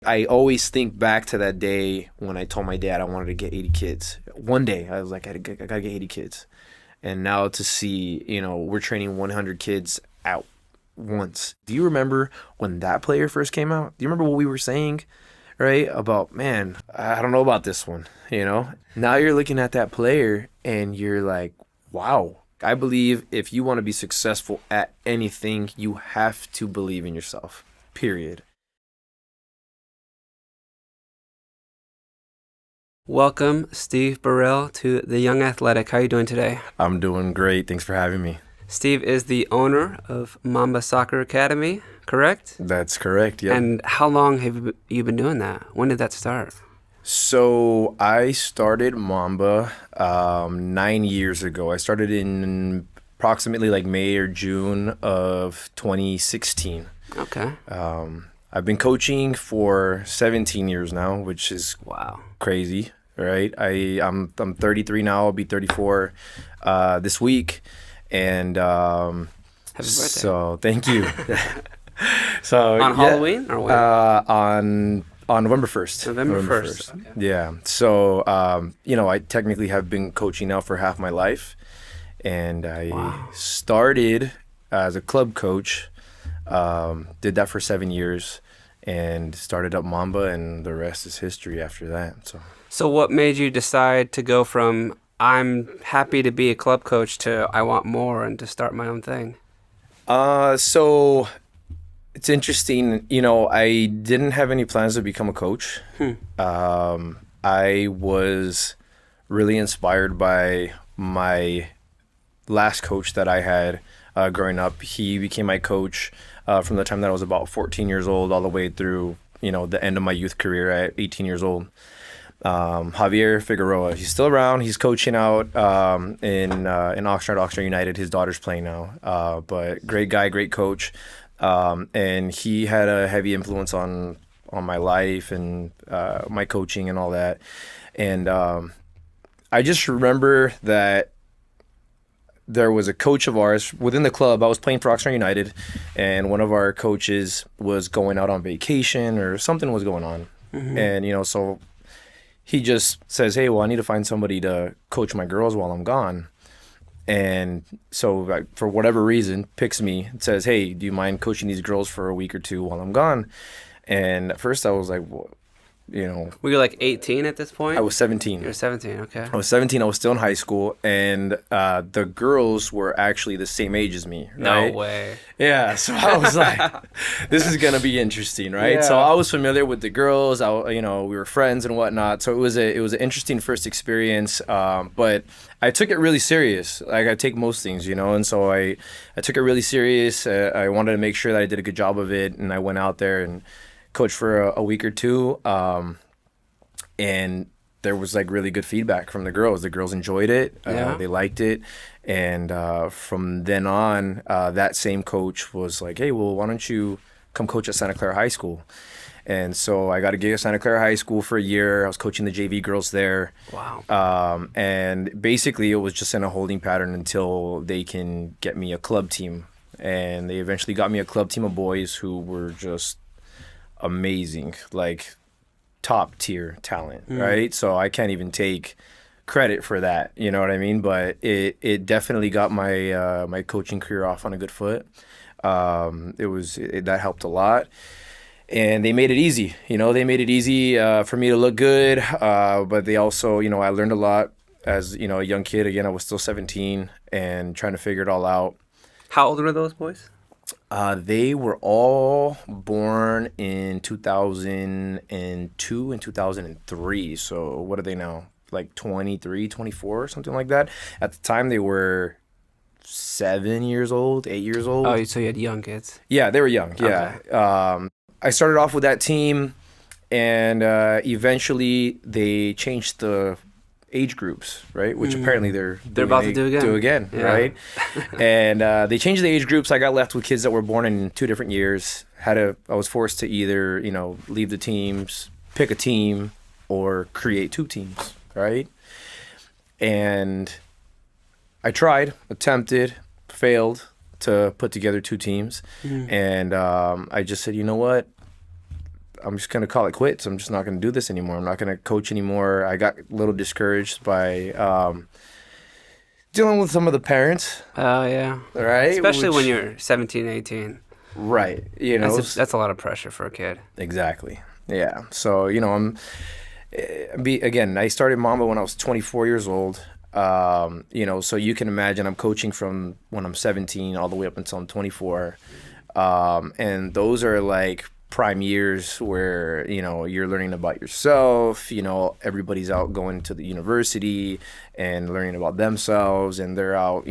I always think back to that day when I told my dad I wanted to get 80 kids. One day I was like, I gotta get 80 kids. And now to see, we're training 100 kids out once. Do you remember when that player first came out? Do you remember what we were saying, right? About, man, I don't know about this one, Now you're looking at that player and you're like, wow. I believe if you want to be successful at anything, you have to believe in yourself, period. Welcome, Steve Borel, to The Young Athletic. How are you doing today? I'm doing great. Thanks for having me. Steve is the owner of Mamba Soccer Academy, correct? That's correct, yeah. And how long have you been doing that? When did that start? So I started Mamba 9 years ago. I started in approximately like May or June of 2016. Okay. I've been coaching for 17 years now, which is crazy, right? I'm 33 now. I'll be 34 this week, and happy birthday! So thank you. So on Halloween or when? On November 1st. November 1st. Okay. Yeah. So, I technically have been coaching now for half my life. And I started as a club coach, did that for 7 years, and started up Mamba, and the rest is history after that. So what made you decide to go from I'm happy to be a club coach to I want more and to start my own thing? So it's interesting, I didn't have any plans to become a coach. I was really inspired by my last coach that I had growing up. He became my coach from the time that I was about 14 years old all the way through, the end of my youth career at 18 years old. Javier Figueroa, he's still around. He's coaching out in Oxnard United. His daughter's playing now. But great guy, great coach. And he had a heavy influence on my life and my coaching and all that. And I just remember that there was a coach of ours within the club. I was playing for Oxnard United, and one of our coaches was going out on vacation or something was going on. Mm-hmm. And, so he just says, hey, well, I need to find somebody to coach my girls while I'm gone. And so for whatever reason, picks me and says, hey, do you mind coaching these girls for a week or two while I'm gone? And at first I was like, well, Were you like 18 at this point? I was 17. You were 17, okay. I was 17. I was still in high school. And the girls were actually the same age as me, right? No way. Yeah. So I was like, this is going to be interesting, right? Yeah. So I was familiar with the girls. We were friends and whatnot. So it was an interesting first experience. But I took it really serious. Like I take most things, and so I took it really serious. I wanted to make sure that I did a good job of it. And I went out there and coached for a week or two. And there was like really good feedback from the girls. The girls enjoyed it. They liked it. And from then on, that same coach was like, hey, well, why don't you come coach at Santa Clara High School? And so I got a gig at Santa Clara High School for a year. I was coaching the JV girls there. Wow. And basically it was just in a holding pattern until they can get me a club team. And they eventually got me a club team of boys who were just amazing, like top tier talent, right? So I can't even take credit for that, you know what I mean? But it definitely got my my coaching career off on a good foot. That helped a lot. And they made it easy, they made it easy for me to look good. But they also, I learned a lot as, a young kid. Again, I was still 17 and trying to figure it all out. How old were those boys? They were all born in 2002 and 2003. So what are they now? Like 23, 24, something like that. At the time, they were 7 years old, 8 years old. Oh, so you had young kids? Yeah, they were young. Yeah. Okay. I started off with that team, and eventually they changed the age groups, right? Which apparently they're about to do again. Yeah. Right? And they changed the age groups. I got left with kids that were born in 2 different years. I was forced to either, leave the teams, pick a team, or create 2 teams, right? And I tried, attempted, failed to put together 2 teams. And I just said, you know what? I'm just gonna call it quits. I'm just not gonna do this anymore. I'm not gonna coach anymore. I got a little discouraged by dealing with some of the parents. Oh, yeah. Right, Especially when you're 17, 18. right. You know, That's a lot of pressure for a kid. exactly. Yeah. So again, I started Mamba when I was 24 years old. So you can imagine I'm coaching from when I'm 17 all the way up until I'm 24. And those are like prime years where, you're learning about yourself, everybody's out going to the university and learning about themselves, and they're out,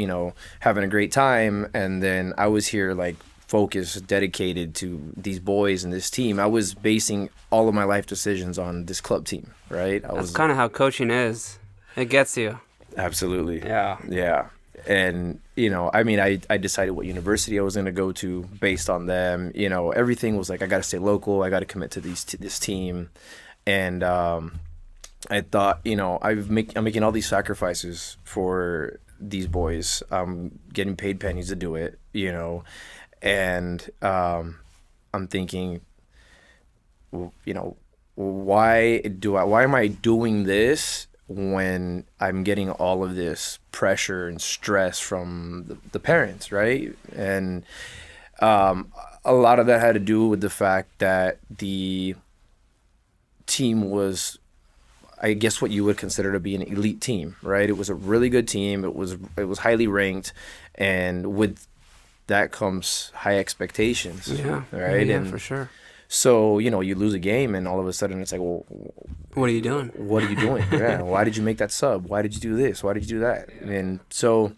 having a great time. And then I was here like focused, dedicated to these boys and this team. I was basing all of my life decisions on this club team, right? That's kind of how coaching is. It gets you. Absolutely. Yeah. Yeah. And, I decided what university I was going to go to based on them. Everything was like, I got to stay local. I got to commit to this team. And I thought, I'm making all these sacrifices for these boys. I'm getting paid pennies to do it, And I'm thinking, why am I doing this when I'm getting all of this pressure and stress from the parents, right? And a lot of that had to do with the fact that the team was, I guess, what you would consider to be an elite team, right? It was a really good team. It was highly ranked, and with that comes high expectations. Yeah, right. Yeah, and for sure. So you lose a game, and all of a sudden it's like, well, what are you doing? What are you doing? Yeah. Why did you make that sub? Why did you do this? Why did you do that? And so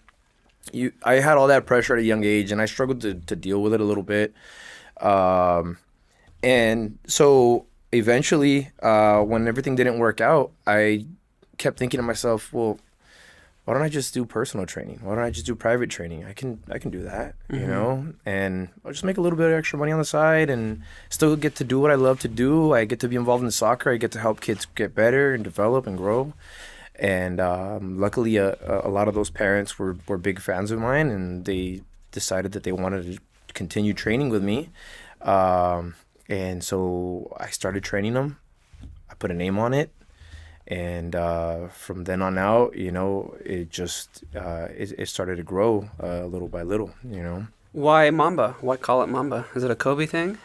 I had all that pressure at a young age, and I struggled to deal with it a little bit. And so eventually, when everything didn't work out, I kept thinking to myself, well, why don't I just do personal training? Why don't I just do private training? I can do that, and I'll just make a little bit of extra money on the side and still get to do what I love to do. I get to be involved in soccer. I get to help kids get better and develop and grow. And luckily, a lot of those parents were big fans of mine, and they decided that they wanted to continue training with me. And so I started training them. I put a name on it. And from then on out, it just it started to grow little by little, Why Mamba? Why call it Mamba? Is it a Kobe thing?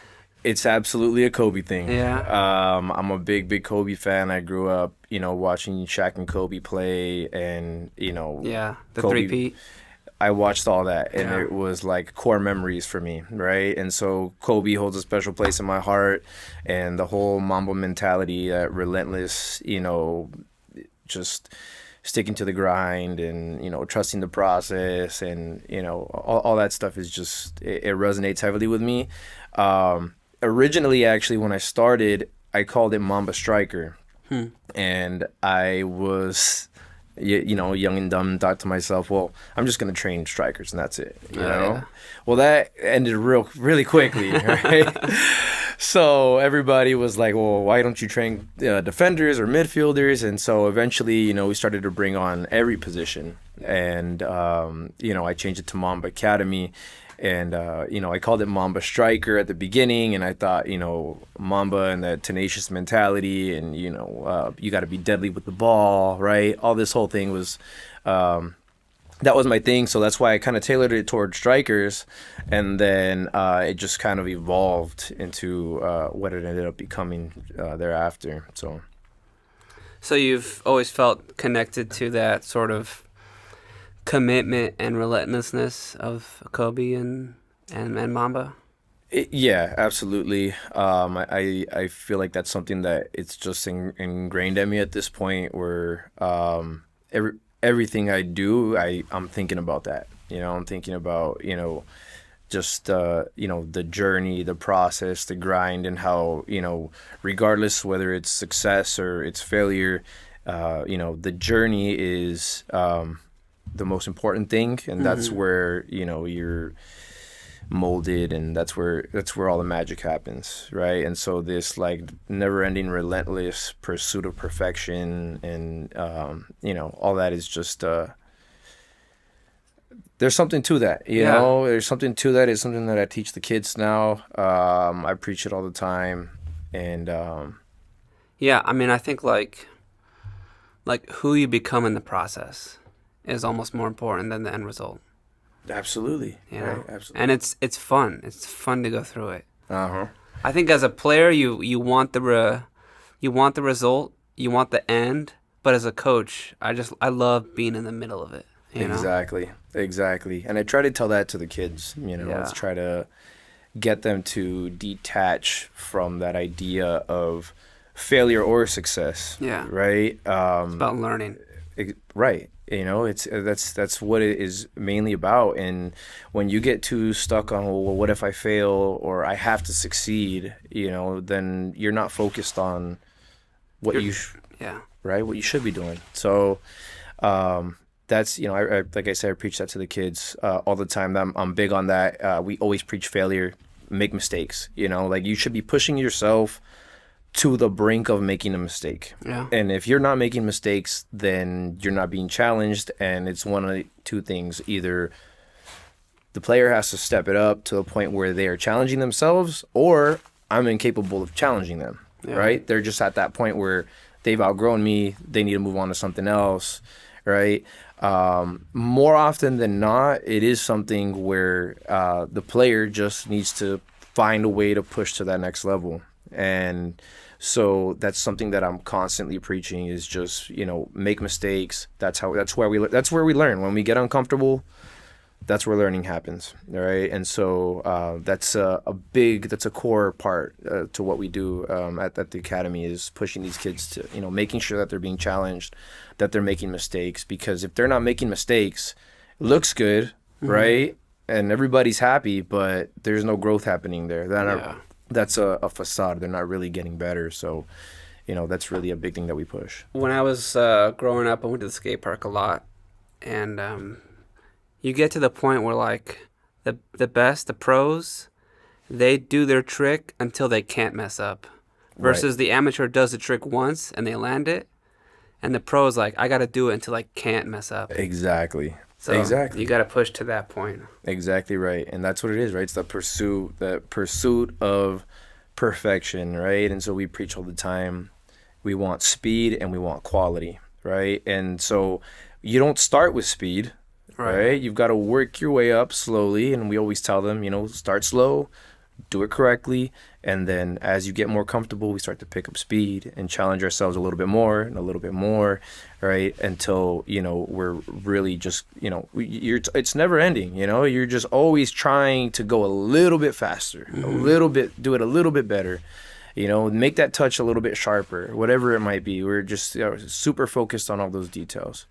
It's absolutely a Kobe thing. Yeah. I'm a big Kobe fan. I grew up, watching Shaq and Kobe play, and Yeah, the Kobe, three-peat. I watched all that, and Yeah. it was like core memories for me, right? And so Kobe holds a special place in my heart, and the whole Mamba mentality, that relentless, just sticking to the grind, and trusting the process, and all that stuff is just, it resonates heavily with me. Originally, actually, when I started, I called it Mamba Striker, and I was, young and dumb, thought to myself, well, I'm just going to train strikers and that's it, Yeah. Well, that ended really quickly, right? So everybody was like, well, why don't you train defenders or midfielders? And so eventually, we started to bring on every position. And, I changed it to Mamba Academy. And, I called it Mamba Striker at the beginning, and I thought, Mamba and that tenacious mentality, and, you got to be deadly with the ball, right? All this whole thing was, that was my thing. So that's why I kind of tailored it towards strikers. And then it just kind of evolved into what it ended up becoming thereafter. So you've always felt connected to that sort of commitment and relentlessness of Kobe and Mamba? Yeah, absolutely. I feel like that's something that it's just ingrained at me at this point, where everything I do, I'm thinking about that. I'm thinking about, just, the journey, the process, the grind, and how, regardless whether it's success or it's failure, the journey is the most important thing, and that's where you're molded, and that's where all the magic happens, right? And so this like never-ending relentless pursuit of perfection, and all that is just there's something to that, there's something to that. It's something that I teach the kids now. I preach it all the time, And Yeah, I mean, I think like who you become in the process is almost more important than the end result. absolutely, You right? know, Absolutely. and it's fun. It's fun to go through it. Uh-huh. I think as a player, you want you want the result, you want the end. But as a coach, I love being in the middle of it. You know. Exactly. Exactly. And I try to tell that to the kids, let's Yeah. try to get them to detach from that idea of failure or success, Yeah. right? It's about learning. Right. It's that's what it is mainly about. And when you get too stuck on, well, what if I fail or I have to succeed, then you're not focused on what You're, you yeah. right, what you should be doing. So that's I like I said, I preach that to the kids all the time. I'm big on that. We always preach failure, make mistakes. Like you should be pushing yourself to the brink of making a mistake. Yeah. And if you're not making mistakes, then you're not being challenged. And it's one of two things: either the player has to step it up to a point where they are challenging themselves, or I'm incapable of challenging them. Yeah. Right? They're just at that point where they've outgrown me. They need to move on to something else. Right? More often than not, it is something where the player just needs to find a way to push to that next level. And so that's something that I'm constantly preaching is just, make mistakes. That's where we learn. When we get uncomfortable, that's where learning happens. All right. And so that's a core part to what we do at the academy, is pushing these kids to, making sure that they're being challenged, that they're making mistakes, because if they're not making mistakes, it looks good. Mm-hmm. Right. And everybody's happy, but there's no growth happening there. That's a facade. They're not really getting better. So, that's really a big thing that we push. When I was growing up, I went to the skate park a lot, and you get to the point where like the pros, they do their trick until they can't mess up, versus Right. the amateur does the trick once and they land it, and the pro's like, I got to do it until I can't mess up. Exactly. So exactly. You got to push to that point. Exactly right. And that's what it is, right? It's the pursuit of perfection, right? And so we preach all the time. We want speed and we want quality, right? And so you don't start with speed, right? You've got to work your way up slowly. And we always tell them, start slow, do it correctly. And then as you get more comfortable, we start to pick up speed and challenge ourselves a little bit more and a little bit more, right? Until, we're really just, it's never ending, you're just always trying to go a little bit faster, a little bit, do it a little bit better, make that touch a little bit sharper, whatever it might be. We're just super focused on all those details.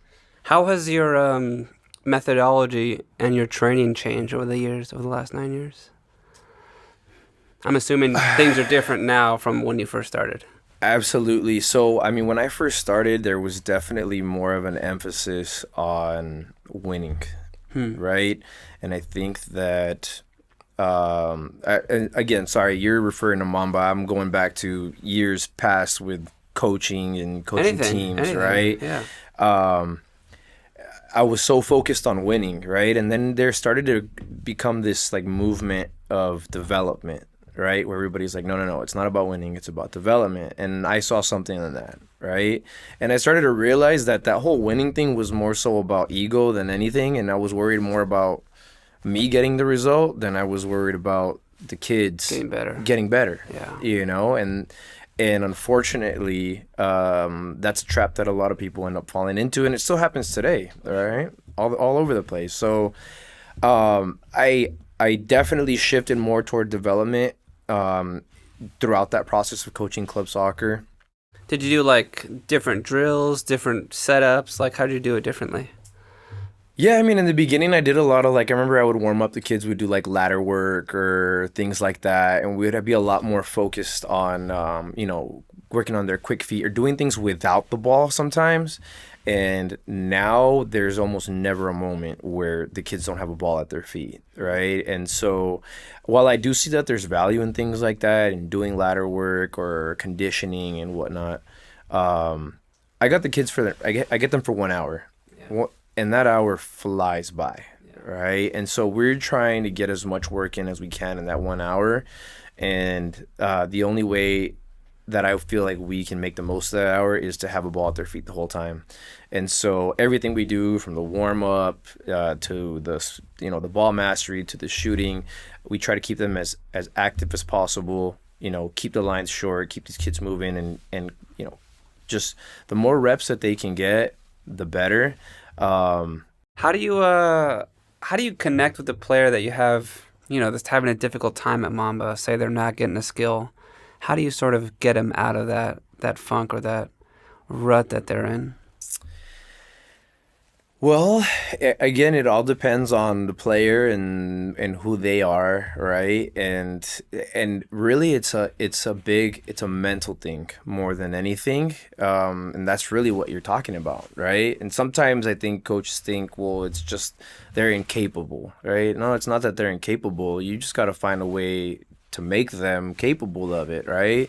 How has your methodology and your training changed over the last 9 years? I'm assuming things are different now from when you first started. Absolutely. So, I mean, when I first started, there was definitely more of an emphasis on winning, right? And I think that, and again, sorry, you're referring to Mamba. I'm going back to years past with coaching and coaching teams, right? Yeah. I was so focused on winning, right? And then there started to become this like movement of development, right? Where everybody's like, no, it's not about winning, it's about development. And I saw something in that, right? And I started to realize that whole winning thing was more so about ego than anything. And I was worried more about me getting the result than I was worried about the kids getting better. Yeah. And unfortunately, that's a trap that a lot of people end up falling into, and it still happens today, right? All over the place. So I definitely shifted more toward development throughout that process of coaching club soccer. Did you do like different drills, different setups? Like, how did you do it differently? Yeah, I mean, in the beginning, I did a lot of I remember I would warm up, the kids would do like ladder work or things like that. And we'd be a lot more focused on, working on their quick feet or doing things without the ball sometimes. And now there's almost never a moment where the kids don't have a ball at their feet, right? And so while I do see that there's value in things like that and doing ladder work or conditioning and whatnot, I got the kids I get them for 1 hour. Yeah. And that hour flies by, right? And so we're trying to get as much work in as we can in that 1 hour. And the only way that I feel like we can make the most of that hour is to have a ball at their feet the whole time. And so everything we do from the warm up to the ball mastery to the shooting, we try to keep them as active as possible. Keep the lines short, keep these kids moving, and just the more reps that they can get, the better. How do you connect with the player that you have, that's having a difficult time at Mamba? Say they're not getting a skill. How do you sort of get them out of that funk or that rut that they're in? Well, again, it all depends on the player and who they are, right? And really, it's a mental thing more than anything, and that's really what you're talking about, right? And sometimes I think coaches think, well, it's just they're incapable, right? No, it's not that they're incapable. You just got to find a way to make them capable of it, right?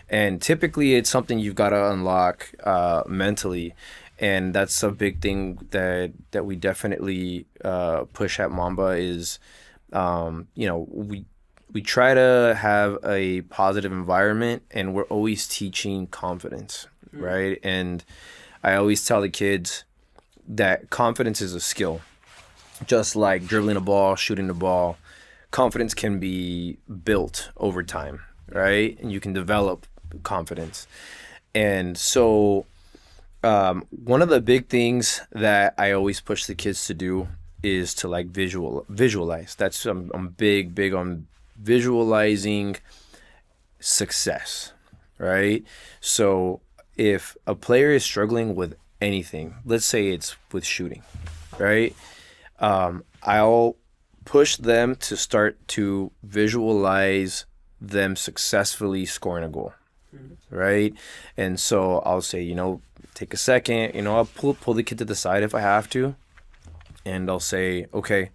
And typically, it's something you've got to unlock mentally. And that's a big thing that we definitely push at Mamba is, we try to have a positive environment, and we're always teaching confidence, right? And I always tell the kids that confidence is a skill, just like dribbling a ball, shooting the ball. Confidence can be built over time, right? And you can develop confidence. And so one of the big things that I always push the kids to do is to like visualize. That's I'm big on visualizing success, right? So if a player is struggling with anything, let's say it's with shooting, right? I'll push them to start to visualize them successfully scoring a goal, right? And so I'll say, take a second, I'll pull the kid to the side if I have to, and I'll say, okay,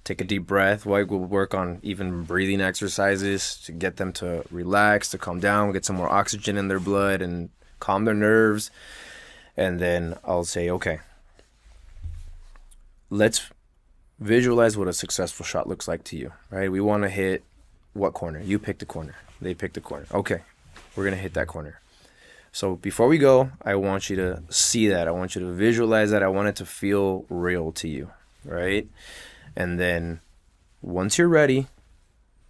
take a deep breath. We'll work on even breathing exercises to get them to relax, to calm down, get some more oxygen in their blood and calm their nerves. And then I'll say, okay, let's visualize what a successful shot looks like to you, right? We want to hit what corner? You pick the corner. They pick the corner. Okay, we're going to hit that corner. So before we go, I want you to see that. I want you to visualize that. I want it to feel real to you, right? And then once you're ready,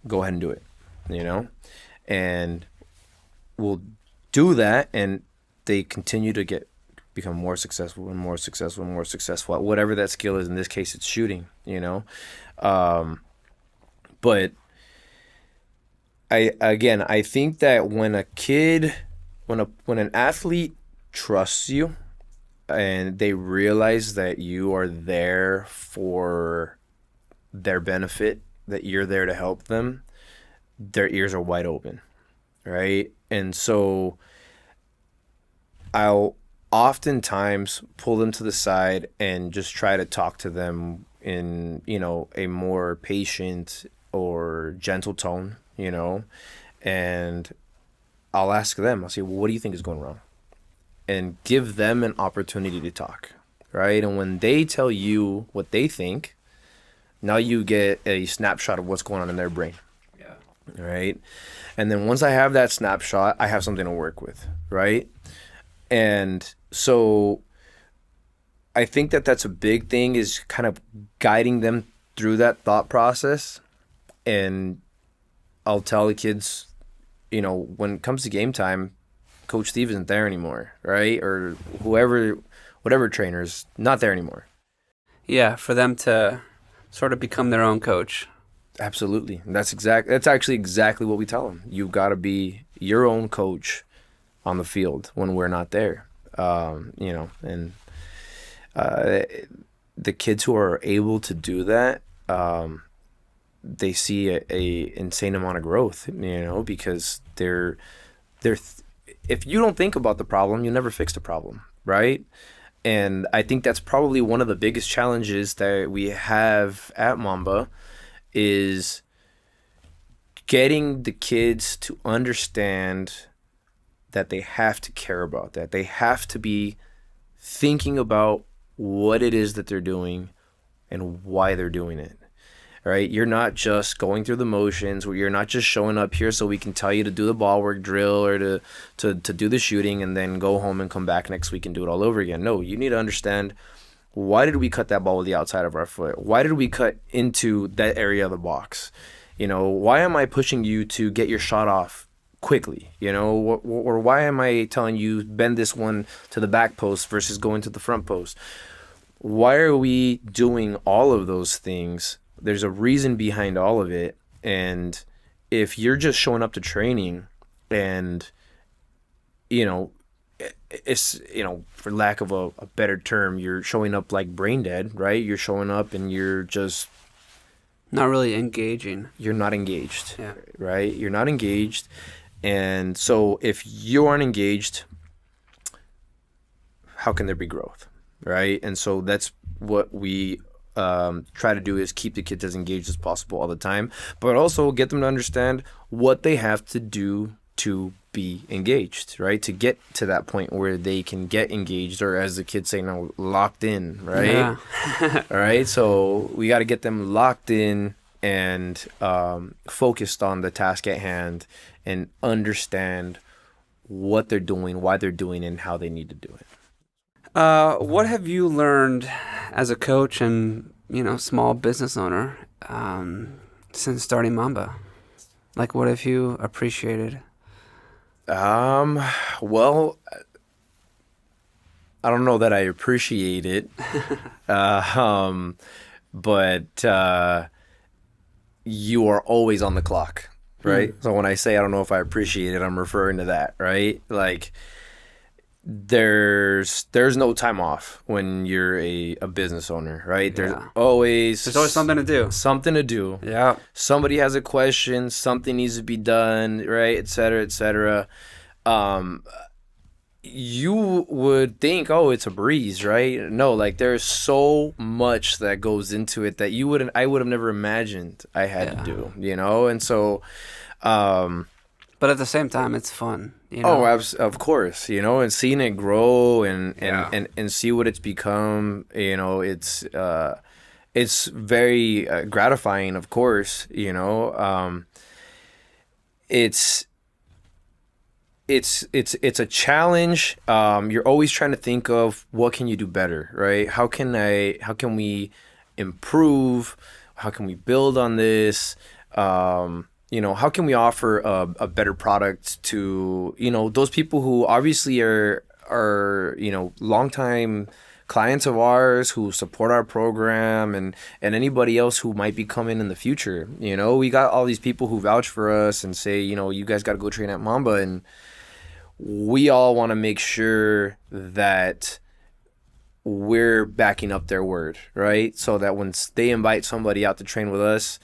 go ahead and do it, And we'll do that, and they continue to become more successful and more successful and more successful at whatever that skill is. In this case, it's shooting, But I think that when a kid... When an athlete trusts you and they realize that you are there for their benefit, that you're there to help them, their ears are wide open, right? And so I'll oftentimes pull them to the side and just try to talk to them in, a more patient or gentle tone, and I'll ask them, I'll say, well, what do you think is going wrong? And give them an opportunity to talk, right? And when they tell you what they think, now you get a snapshot of what's going on in their brain. Yeah. Right? And then once I have that snapshot, I have something to work with, right? And so I think that that's a big thing, is kind of guiding them through that thought process. And I'll tell the kids, when it comes to game time, Coach Steve isn't there anymore, right? Or whatever trainer's not there anymore. Yeah, for them to sort of become their own coach. Absolutely. And that's actually exactly what we tell them. You've got to be your own coach on the field when we're not there. And the kids who are able to do that, they see a insane amount of growth, because they're if you don't think about the problem, you never fix the problem, right? And I think that's probably one of the biggest challenges that we have at Mamba, is getting the kids to understand that they have to care about that. They have to be thinking about what it is that they're doing and why they're doing it. right? You're not just going through the motions, where you're not just showing up here so we can tell you to do the ball work drill or to do the shooting and then go home and come back next week and do it all over again. No, you need to understand, why did we cut that ball with the outside of our foot? Why did we cut into that area of the box? Why am I pushing you to get your shot off quickly? Or why am I telling you bend this one to the back post versus going to the front post? Why are we doing all of those things? There's a reason behind all of it. And if you're just showing up to training and, it's, for lack of a better term, you're showing up like brain dead, right? You're showing up and you're just not really engaging. You're not engaged, yeah. Right? You're not engaged. And so if you aren't engaged, how can there be growth, right? And so that's what we try to do, is keep the kids as engaged as possible all the time, but also get them to understand what they have to do to be engaged, right? To get to that point where they can get engaged, or as the kids say now, locked in, right? Yeah. All right. So we got to get them locked in and focused on the task at hand and understand what they're doing, why they're doing it, and how they need to do it. What have you learned as a coach and, small business owner since starting Mamba? Like, what have you appreciated? Well, I don't know that I appreciate it, but you are always on the clock, right? So when I say I don't know if I appreciate it, I'm referring to that, right? Like, there's no time off when you're a business owner, right? There's always something to do. Something to do. Yeah. Somebody has a question, something needs to be done, right? Et cetera, et cetera. You would think, oh, it's a breeze, right? No, like, there's so much that goes into it that I would have never imagined I had to do, And so, but at the same time, it's fun. Oh, of course, and seeing it grow and see what it's become, it's very gratifying, of course, it's a challenge. You're always trying to think of, what can you do better, right? How can we improve? How can we build on this? How can we offer a better product to, those people who obviously are longtime clients of ours who support our program, and anybody else who might be coming in the future. We got all these people who vouch for us and say, you guys got to go train at Mamba, and we all want to make sure that we're backing up their word, right? So that when they invite somebody out to train with us,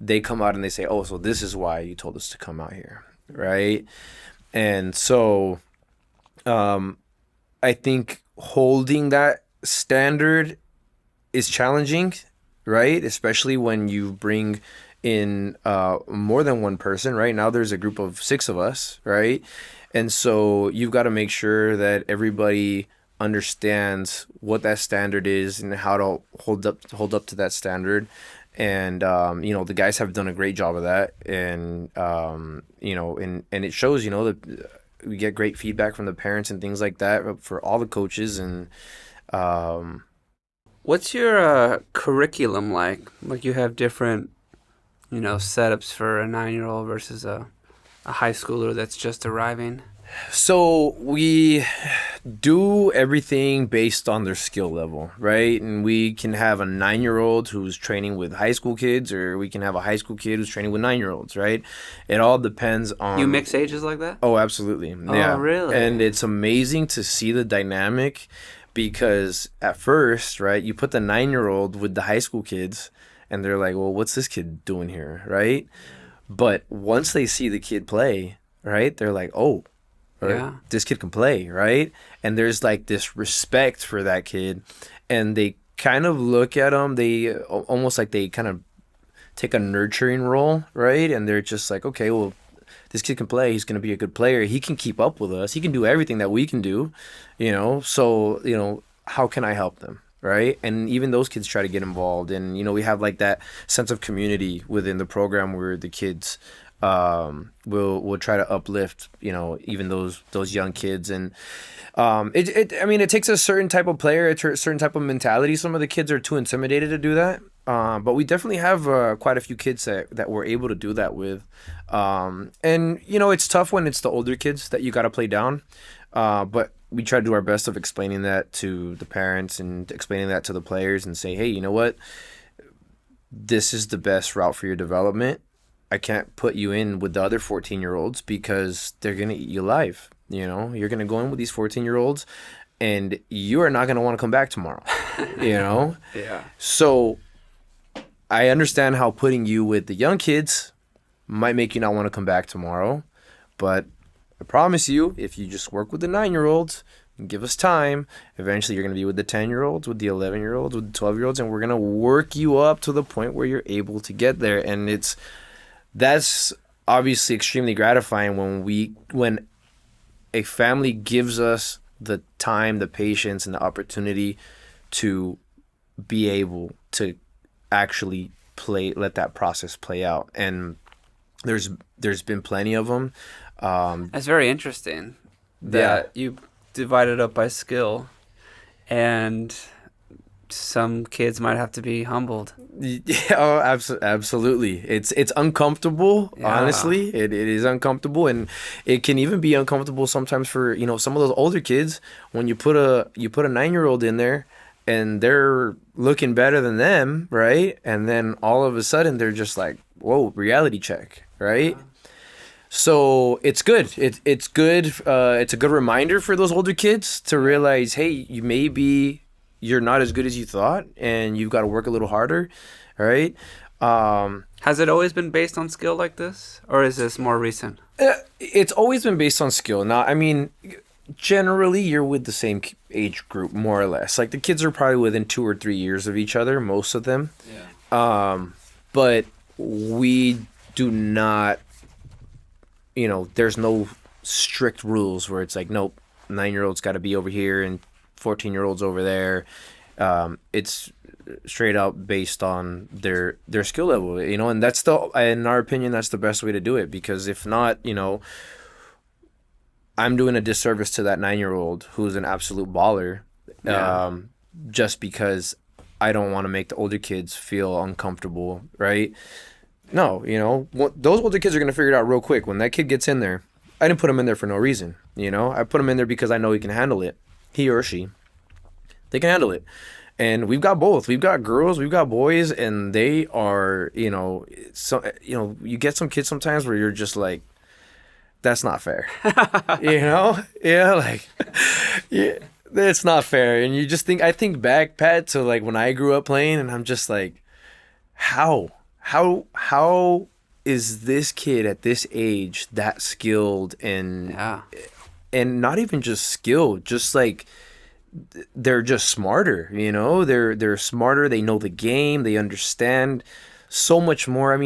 they come out and they say, oh, so this is why you told us to come out here, right? And so I think holding that standard is challenging, right? Especially when you bring in more than one person, right? Now there's a group of 6 of us, right? And so you've got to make sure that everybody understands what that standard is and how to hold up to that standard. And the guys have done a great job of that, and and it shows, that we get great feedback from the parents and things like that for all the coaches. And what's your curriculum like? Like, you have different setups for a 9-year-old versus a high schooler that's just arriving. So we do everything based on their skill level, right? And we can have a 9-year-old who's training with high school kids, or we can have a high school kid who's training with 9-year-olds, right? It all depends on... You mix ages like that? Oh, absolutely. Oh, really? And it's amazing to see the dynamic, because at first, right, you put the 9-year-old with the high school kids and they're like, well, what's this kid doing here, right? But once they see the kid play, right, they're like, oh, yeah, this kid can play, right? And there's like this respect for that kid, and they kind of look at him, they almost like they kind of take a nurturing role, right? And they're just like, okay, well, this kid can play, he's going to be a good player, he can keep up with us, he can do everything that we can do, so how can I help them, right? And even those kids try to get involved. And, we have like that sense of community within the program where the kids will try to uplift, even those young kids. And it takes a certain type of player, a certain type of mentality. Some of the kids are too intimidated to do that. But we definitely have quite a few kids that we're able to do that with. And, it's tough when it's the older kids that you got to play down. But we try to do our best of explaining that to the parents and explaining that to the players and say, hey, you know what? This is the best route for your development. I can't put you in with the other 14-year-olds because they're going to eat you alive. You're going to go in with these 14-year-olds and you are not going to want to come back tomorrow, Yeah. So I understand how putting you with the young kids might make you not want to come back tomorrow. But I promise you, if you just work with the 9-year-olds and give us time, eventually you're going to be with the 10-year-olds, with the 11-year-olds, with the 12-year-olds, and we're going to work you up to the point where you're able to get there. And that's obviously extremely gratifying when a family gives us the time, the patience, and the opportunity to be able to actually let that process play out. And there's been plenty of them. It's very interesting that you divided up by skill, and some kids might have to be humbled. Yeah, absolutely. It's uncomfortable, honestly. It is uncomfortable, and it can even be uncomfortable sometimes for, some of those older kids when you put a 9-year-old in there and they're looking better than them, right? And then all of a sudden they're just like, whoa, reality check, right? So it's good. It's good. It's a good reminder for those older kids to realize, hey, you're not as good as you thought, and you've got to work a little harder, right? Has it always been based on skill like this, or is this more recent? It's always been based on skill. Now, generally, you're with the same age group, more or less. Like, the kids are probably within 2 or 3 years of each other, most of them. Yeah. But we do not, there's no strict rules where it's like, nope, 9-year-old's got to be over here and 14-year-olds over there. It's straight out based on their skill level, and that's in our opinion, that's the best way to do it, because if not, I'm doing a disservice to that 9-year-old who's an absolute baller, just because I don't want to make the older kids feel uncomfortable, right? No, those older kids are going to figure it out real quick. When that kid gets in there, I didn't put him in there for no reason, I put him in there because I know he can handle it. He or she, they can handle it. And we've got both. We've got girls, we've got boys, and they are, you get some kids sometimes where you're just like, that's not fair. Yeah, like, yeah, it's not fair. And I think back, Pat, to like when I grew up playing, and I'm just like, how is this kid at this age that skilled and not even just skilled, just like they're just smarter, they're smarter. They know the game. They understand so much more. I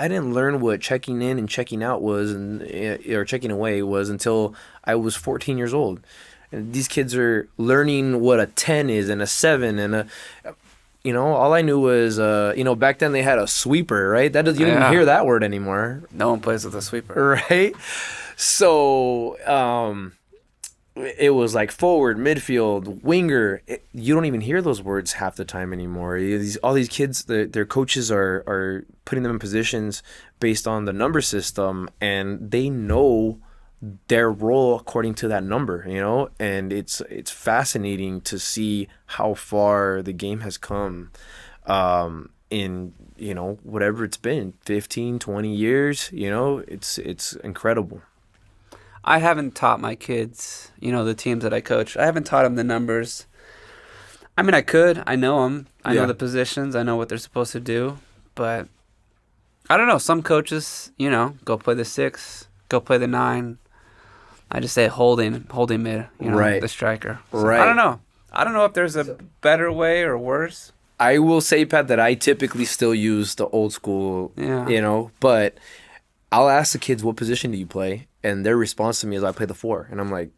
didn't learn what checking in and checking out was, or checking away was, until I was 14 years old. And these kids are learning what a 10 is and a 7 and all I knew was, back then they had a sweeper, right? You don't even hear that word anymore. No one plays with a sweeper. Right? So, it was like forward, midfield, winger. You don't even hear those words half the time anymore. All these kids, their coaches are putting them in positions based on the number system, and they know their role according to that number, and it's fascinating to see how far the game has come in whatever it's been, 15, 20 years. It's incredible. I haven't taught my kids, the teams that I coach, I haven't taught them the numbers. I could. I know them. I know the positions. I know what they're supposed to do. But I don't know. Some coaches, go play the 6, go play the 9. I just say holding mid, right. The striker. So, right. I don't know. I don't know if there's a better way or worse. I will say, Pat, that I typically still use the old school, but I'll ask the kids, what position do you play? And their response to me is, I play the 4. And I'm like,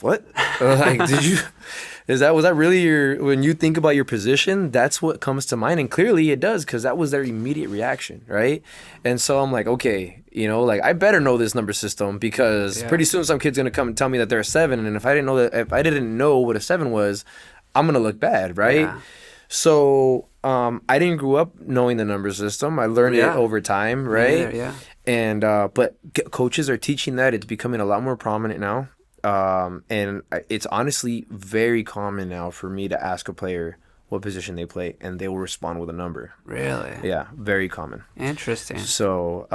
what? Like, was that really when you think about your position, that's what comes to mind. And clearly it does, because that was their immediate reaction, right? And so I'm like, okay, like, I better know this number system, because pretty soon some kid's going to come and tell me that they're a 7. And if I didn't know what a 7 was, I'm going to look bad, right? Yeah. So I didn't grow up knowing the number system. I learned it over time, right? Yeah. And but coaches are teaching that. It's becoming a lot more prominent now. And it's honestly very common now for me to ask a player what position they play, and they will respond with a number. Really? Yeah, very common. Interesting. So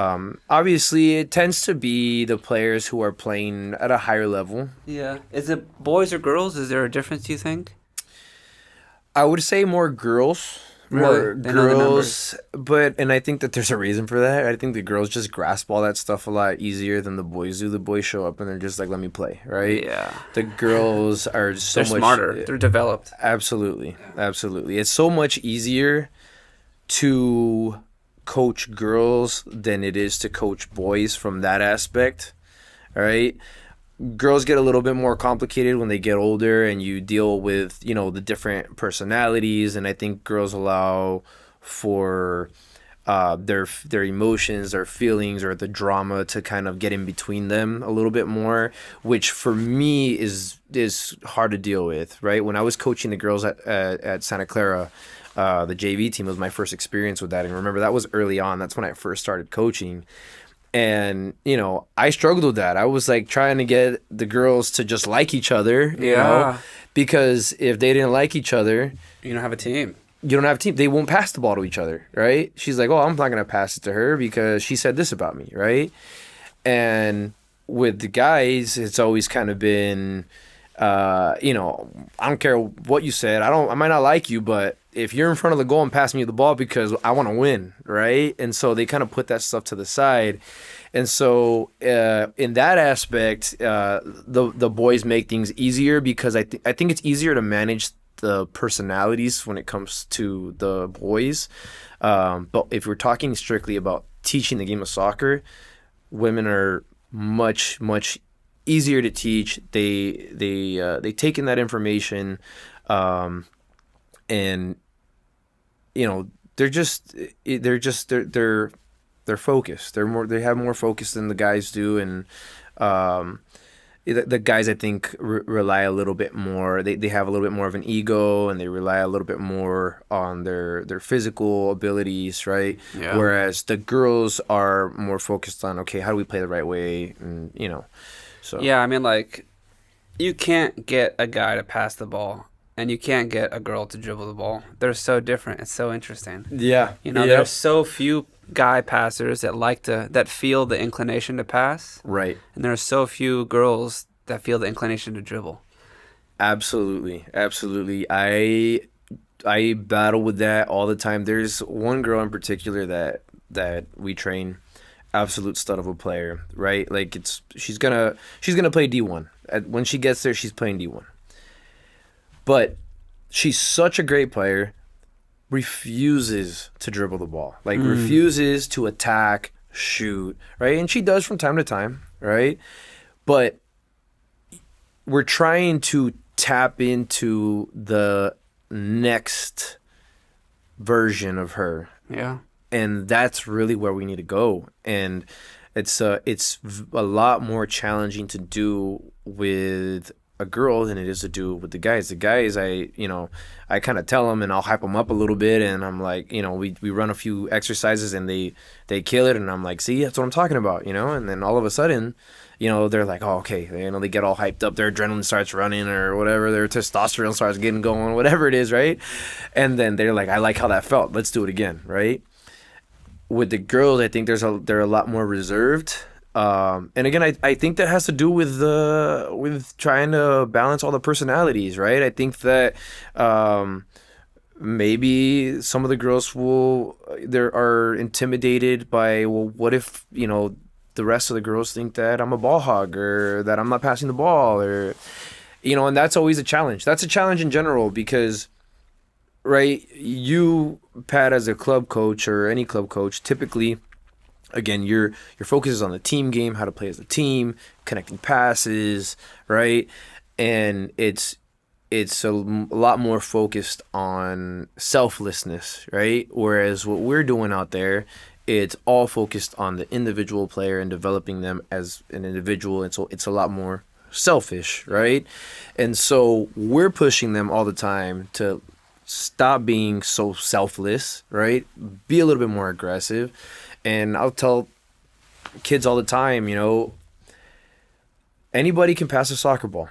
obviously it tends to be the players who are playing at a higher level. Yeah. Is it boys or girls? Is there a difference, you think? I would say more girls. More girls, and I think that there's a reason for that. I think the girls just grasp all that stuff a lot easier than the boys do. The boys show up and they're just like, let me play, right? Yeah. The girls are They're much smarter. They're developed. Absolutely. It's so much easier to coach girls than it is to coach boys from that aspect, all right? Girls get a little bit more complicated when they get older, and you deal with, the different personalities, and I think girls allow for their emotions, their feelings, or the drama to kind of get in between them a little bit more, which for me is hard to deal with, right? When I was coaching the girls at Santa Clara, the JV team, was my first experience with that, and remember, that was early on. That's when I first started coaching. And, I struggled with that. I was like trying to get the girls to just like each other, you know, because if they didn't like each other, you don't have a team. They won't pass the ball to each other, right? She's like, oh, I'm not going to pass it to her because she said this about me, right? And with the guys, it's always kind of been, I don't care what you said. I might not like you, but if you're in front of the goal and pass me the ball, because I want to win, right? And so they kind of put that stuff to the side. And so in that aspect, the boys make things easier, because I think it's easier to manage the personalities when it comes to the boys. But if we're talking strictly about teaching the game of soccer, women are much, much easier to teach. They take in that information, and they're focused. They have more focus than the guys do, and the guys, I think, rely a little bit more. They have a little bit more of an ego, and they rely a little bit more on their physical abilities, right? Yeah. Whereas the girls are more focused on, okay, how do we play the right way, and so. Yeah, I mean, like, you can't get a guy to pass the ball, and you can't get a girl to dribble the ball. They're so different. It's so interesting. Yeah. There's so few guy passers that feel the inclination to pass. Right. And there are so few girls that feel the inclination to dribble. Absolutely. I battle with that all the time. There's one girl in particular that we train, absolute stud of a player, right? Like, she's gonna play D1. When she gets there, she's playing D1. But she's such a great player, refuses to dribble the ball. Like, refuses to attack, shoot, right? And she does from time to time, right? But we're trying to tap into the next version of her. Yeah. And that's really where we need to go. And it's a lot more challenging to do with a girl than it is to do with the guys. The guys, I kind of tell them, and I'll hype them up a little bit, and I'm like, we run a few exercises and they kill it, and I'm like, see, that's what I'm talking about, and then all of a sudden, they're like, oh, okay, they get all hyped up, their adrenaline starts running or whatever, their testosterone starts getting going, whatever it is, right? And then they're like, I like how that felt, let's do it again, right? With the girls, I think they're a lot more reserved. And again, I think that has to do with trying to balance all the personalities, right? I think that maybe some of the girls are intimidated by, well, what if the rest of the girls think that I'm a ball hog, or that I'm not passing the ball, or and that's always a challenge. That's a challenge in general, because, right, you, Pat, as a club coach or any club coach, typically, again, your focus is on the team game, how to play as a team, connecting passes, right? and it's a lot more focused on selflessness, right? Whereas what we're doing out there, it's all focused on the individual player and developing them as an individual, and so it's a lot more selfish, right? And so we're pushing them all the time to stop being so selfless, right? Be a little bit more aggressive. And I'll tell kids all the time, anybody can pass a soccer ball.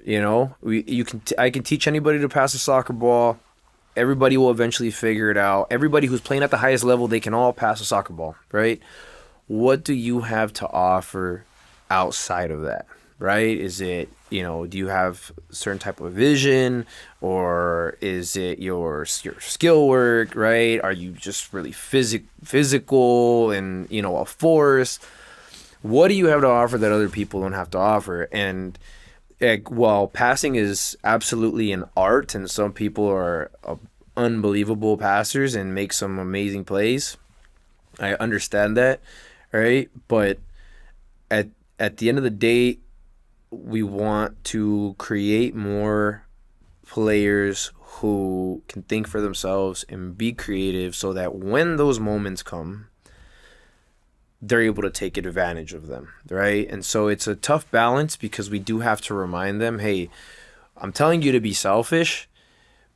I can teach anybody to pass a soccer ball. Everybody will eventually figure it out. Everybody who's playing at the highest level, they can all pass a soccer ball, right? What do you have to offer outside of that, right? Is it, do you have a certain type of vision, or is it your skill work, right? Are you just really physical and, a force? What do you have to offer that other people don't have to offer? And while passing is absolutely an art, and some people are unbelievable passers and make some amazing plays, I understand that, right? But at the end of the day, we want to create more players who can think for themselves and be creative, so that when those moments come, they're able to take advantage of them, right? And so it's a tough balance, because we do have to remind them, hey, I'm telling you to be selfish,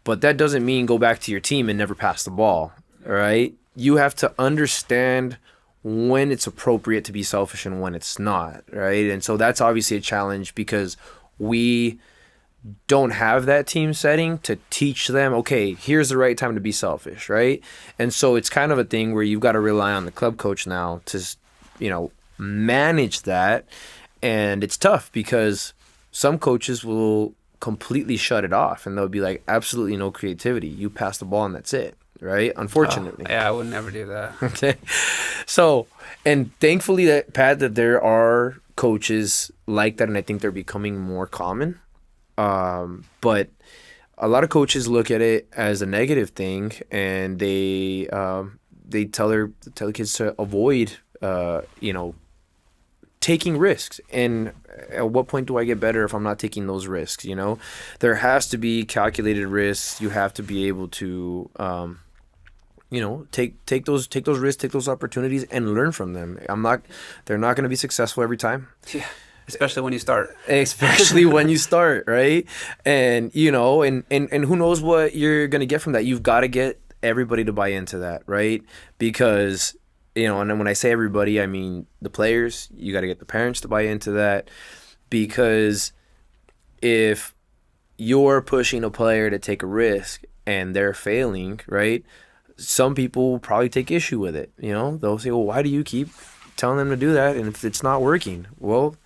but that doesn't mean go back to your team and never pass the ball, right? You have to understand when it's appropriate to be selfish and when it's not, right? And so that's obviously a challenge, because we don't have that team setting to teach them, okay, here's the right time to be selfish, right? And so it's kind of a thing where you've got to rely on the club coach now to, manage that. And it's tough, because some coaches will completely shut it off, and they'll be like, absolutely no creativity. You pass the ball and that's it, right? Unfortunately. Yeah, I would never do that. Okay. So, and thankfully that there are coaches like that, and I think they're becoming more common. But a lot of coaches look at it as a negative thing, and they tell the kids to avoid, taking risks. And at what point do I get better if I'm not taking those risks? There has to be calculated risks. You have to be able to, take those risks, take those opportunities, and learn from them. They're not going to be successful every time. Yeah. Especially when you start. Right? And, and who knows what you're going to get from that. You've got to get everybody to buy into that, right? Because, and then when I say everybody, I mean the players. You got to get the parents to buy into that. Because if you're pushing a player to take a risk and they're failing, right, some people will probably take issue with it. They'll say, well, why do you keep telling them to do that? And if it's not working, well,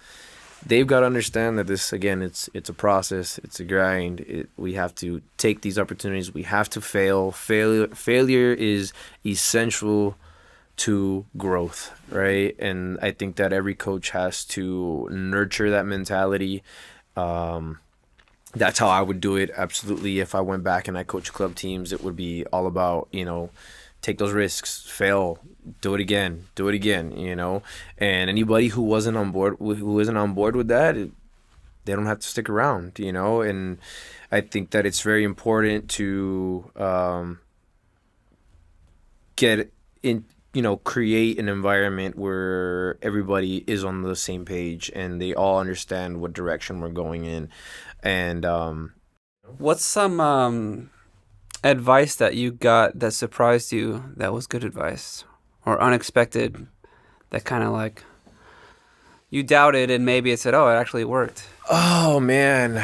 they've got to understand that this, again, it's a process, it's a grind. We have to take these opportunities. We have to fail. Failure is essential to growth, right? And I think that every coach has to nurture that mentality. That's how I would do it. Absolutely. If I went back and I coached club teams, it would be all about, take those risks, fail, do it again, and anybody who isn't on board with that, they don't have to stick around, and I think that it's very important to get in, create an environment where everybody is on the same page and they all understand what direction we're going in. And what's some advice that you got that surprised you, that was good advice, or unexpected, that kind of like you doubted and maybe it said, oh, it actually worked? Oh man,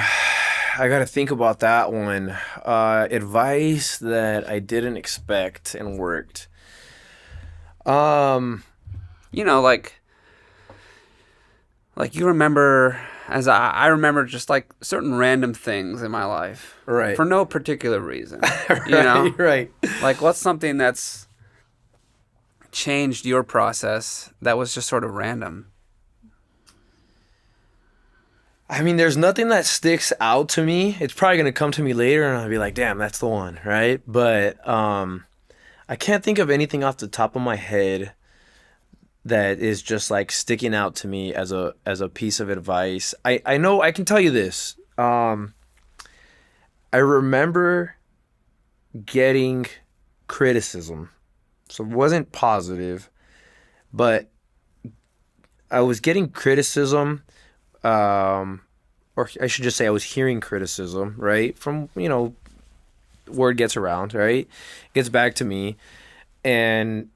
I gotta think about that one. Advice that I didn't expect and worked. Like you remember, as I remember, just like certain random things in my life, right, for no particular reason. Right. Like, what's something that's changed your process that was just sort of random? I mean, there's nothing that sticks out to me. It's probably gonna come to me later, and I'll be like, "Damn, that's the one," right? But I can't think of anything off the top of my head that is just like sticking out to me as a piece of advice. I know I can tell you this. Um, I remember getting criticism. So it wasn't positive, but I was getting criticism, or I should just say I was hearing criticism, right? From, word gets around, right? Gets back to me. And,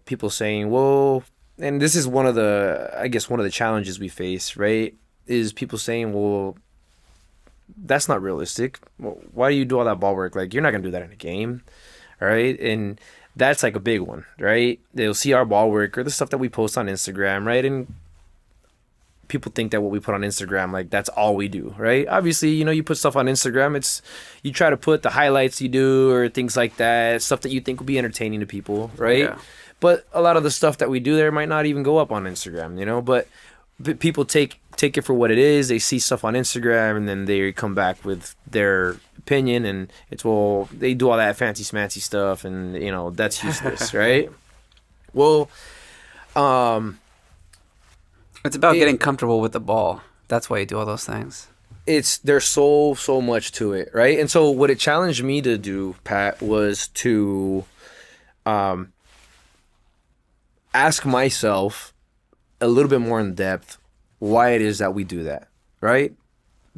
people saying, well, and this is I guess one of the challenges we face, right? Is people saying, well, that's not realistic. Well, why do you do all that ball work? Like, you're not going to do that in a game, right? And that's like a big one, right? They'll see our ball work or the stuff that we post on Instagram, right? And people think that what we put on Instagram, like that's all we do, right? Obviously, you put stuff on Instagram, you try to put the highlights you do or things like that, stuff that you think will be entertaining to people, right? Yeah. But a lot of the stuff that we do there might not even go up on Instagram, but people take it for what it is. They see stuff on Instagram and then they come back with their opinion, and it's, well, they do all that fancy smancy stuff and that's useless, right? Well, It's about getting comfortable with the ball. That's why you do all those things. There's so much to it, right? And so what it challenged me to do, Pat, was to ask myself a little bit more in depth why it is that we do that, right?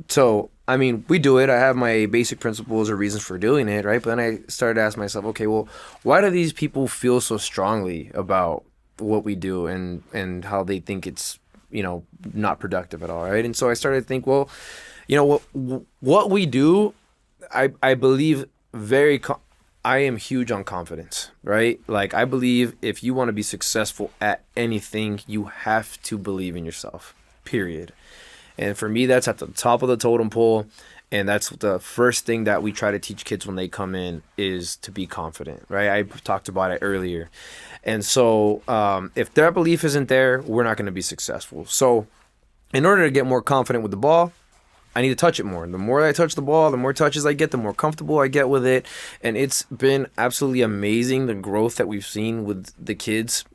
So, I mean, we do it. I have my basic principles or reasons for doing it, right? But then I started to ask myself, okay, well, why do these people feel so strongly about what we do and how they think it's, not productive at all, right? And so I started to think, well, what we do, I believe I am huge on confidence, right? Like, I believe if you want to be successful at anything, you have to believe in yourself, period. And for me, that's at the top of the totem pole. And that's the first thing that we try to teach kids when they come in is to be confident, right? I talked about it earlier. And so if their belief isn't there, we're not going to be successful. So in order to get more confident with the ball, I need to touch it more. The more I touch the ball, the more touches I get, the more comfortable I get with it. And it's been absolutely amazing, the growth that we've seen with the kids,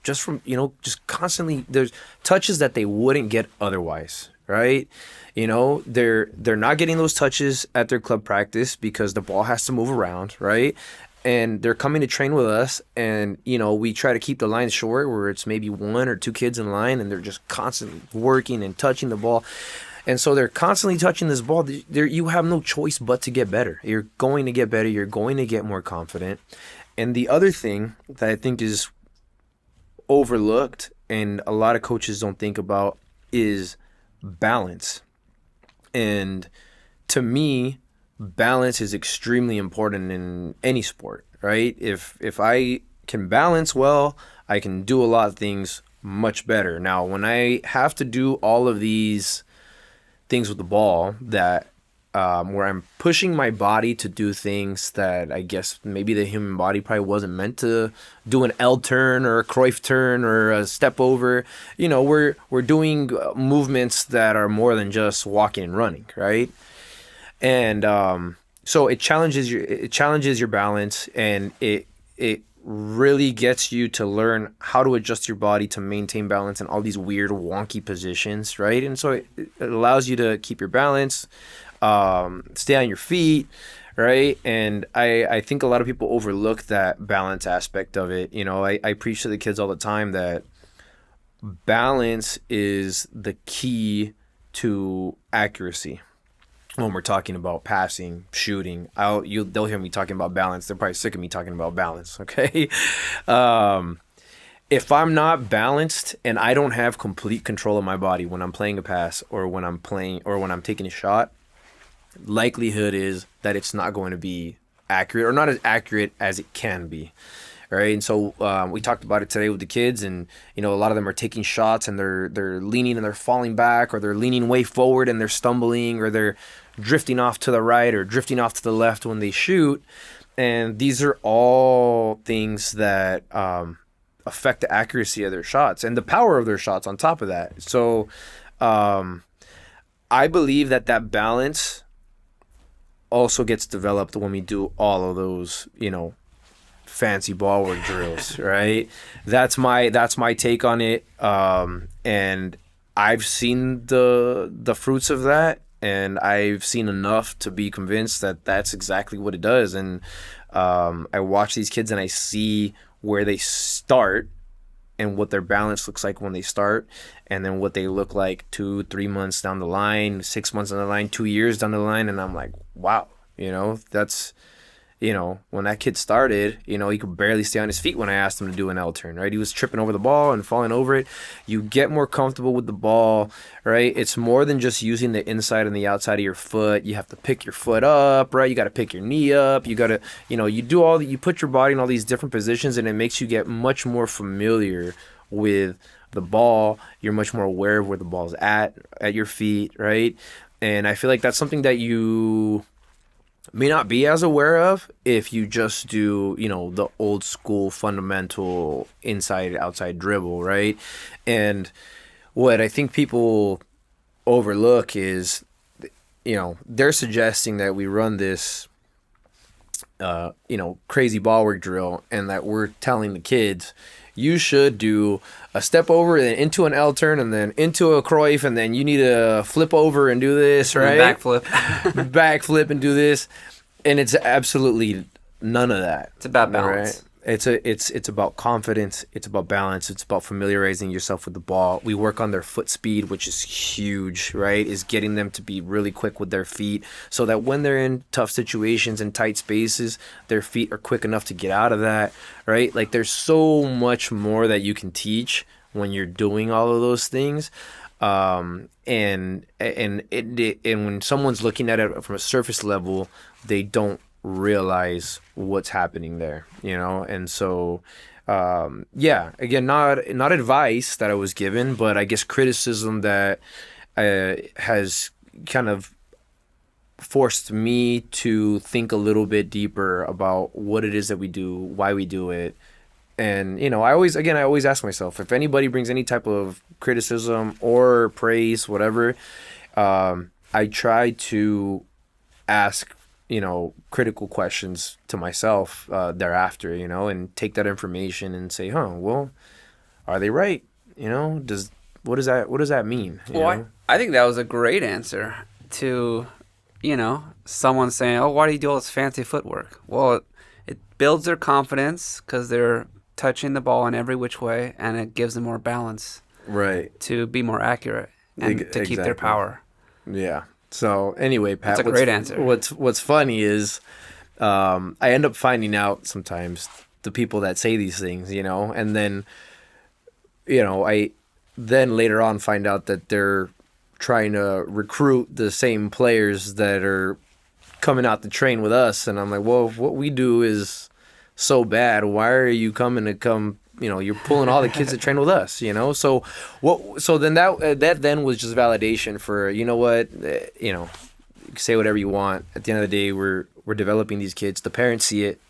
just from, just constantly, there's touches that they wouldn't get otherwise, right? They're not getting those touches at their club practice because the ball has to move around, right? And they're coming to train with us, and we try to keep the line short where it's maybe one or two kids in line, and they're just constantly working and touching the ball. And so they're constantly touching this ball. You have no choice but to get better. You're going to get better. You're going to get more confident. And the other thing that I think is overlooked and a lot of coaches don't think about is balance. And to me, balance is extremely important in any sport, right? If I can balance well, I can do a lot of things much better. Now, when I have to do all of these things with the ball that where I'm pushing my body to do things that I guess maybe the human body probably wasn't meant to do, an L turn or a Cruyff turn or a step over. We're doing movements that are more than just walking and running, right? And so it challenges your balance, and it really gets you to learn how to adjust your body to maintain balance in all these weird wonky positions, right? And so it allows you to keep your balance, stay on your feet, right? And I think a lot of people overlook that balance aspect of it. I preach to the kids all the time that balance is the key to accuracy. When we're talking about passing, shooting, they'll hear me talking about balance. They're probably sick of me talking about balance, okay? If I'm not balanced and I don't have complete control of my body when I'm playing a pass or when I'm taking a shot, likelihood is that it's not going to be accurate, or not as accurate as it can be. Right. And so we talked about it today with the kids, and a lot of them are taking shots and they're leaning and they're falling back, or they're leaning way forward and they're stumbling, or they're drifting off to the right or drifting off to the left when they shoot. And these are all things that affect the accuracy of their shots and the power of their shots on top of that. So I believe that balance also gets developed when we do all of those, fancy ball work drills, right? That's my take on it. And I've seen the fruits of that, And I've seen enough to be convinced that that's exactly what it does. And I watch these kids and I see where they start and what their balance looks like when they start, and then what they look like 2-3 months down the line, 6 months down the line, 2 years down the line. And I'm like, wow, that's, when that kid started, he could barely stay on his feet when I asked him to do an L turn, right? He was tripping over the ball and falling over it. You get more comfortable with the ball, right? It's more than just using the inside and the outside of your foot. You have to pick your foot up, right? You got to pick your knee up. You got to, you put your body in all these different positions, and it makes you get much more familiar with the ball. You're much more aware of where the ball's at your feet, right? And I feel like that's something that you may not be as aware of if you just do, the old school fundamental inside outside dribble, right? And what I think people overlook is, they're suggesting that we run this crazy ball work drill, and that we're telling the kids, you should do a step over and into an L turn and then into a Cruyff, and then you need to flip over and do this, right? Backflip and do this. And it's absolutely none of that. It's about balance. Right? It's about confidence. It's about balance. It's about familiarizing yourself with the ball. We work on their foot speed, which is huge, right? Is getting them to be really quick with their feet, so that when they're in tough situations and tight spaces, their feet are quick enough to get out of that, right? Like, there's so much more that you can teach when you're doing all of those things. And when someone's looking at it from a surface level, they don't realize what's happening there, and so again, not advice that I was given, but I guess criticism that has kind of forced me to think a little bit deeper about what it is that we do, why we do it. And I always ask myself, if anybody brings any type of criticism or praise, whatever, I try to ask critical questions to myself thereafter, and take that information and say, well, are they right? What does that mean? I think that was a great answer to, someone saying, oh, why do you do all this fancy footwork? Well, it builds their confidence because they're touching the ball in every which way, and it gives them more balance, right, to be more accurate and to keep their power. Yeah. So anyway, Pat, that's a great answer. What's funny is I end up finding out sometimes the people that say these things, and then I then later on find out that they're trying to recruit the same players that are coming out to train with us, and I'm like, well, if what we do is so bad, why are you you're pulling all the kids that train with us, so then that then was just validation for, say whatever you want. At the end of the day, we're developing these kids. The parents see it,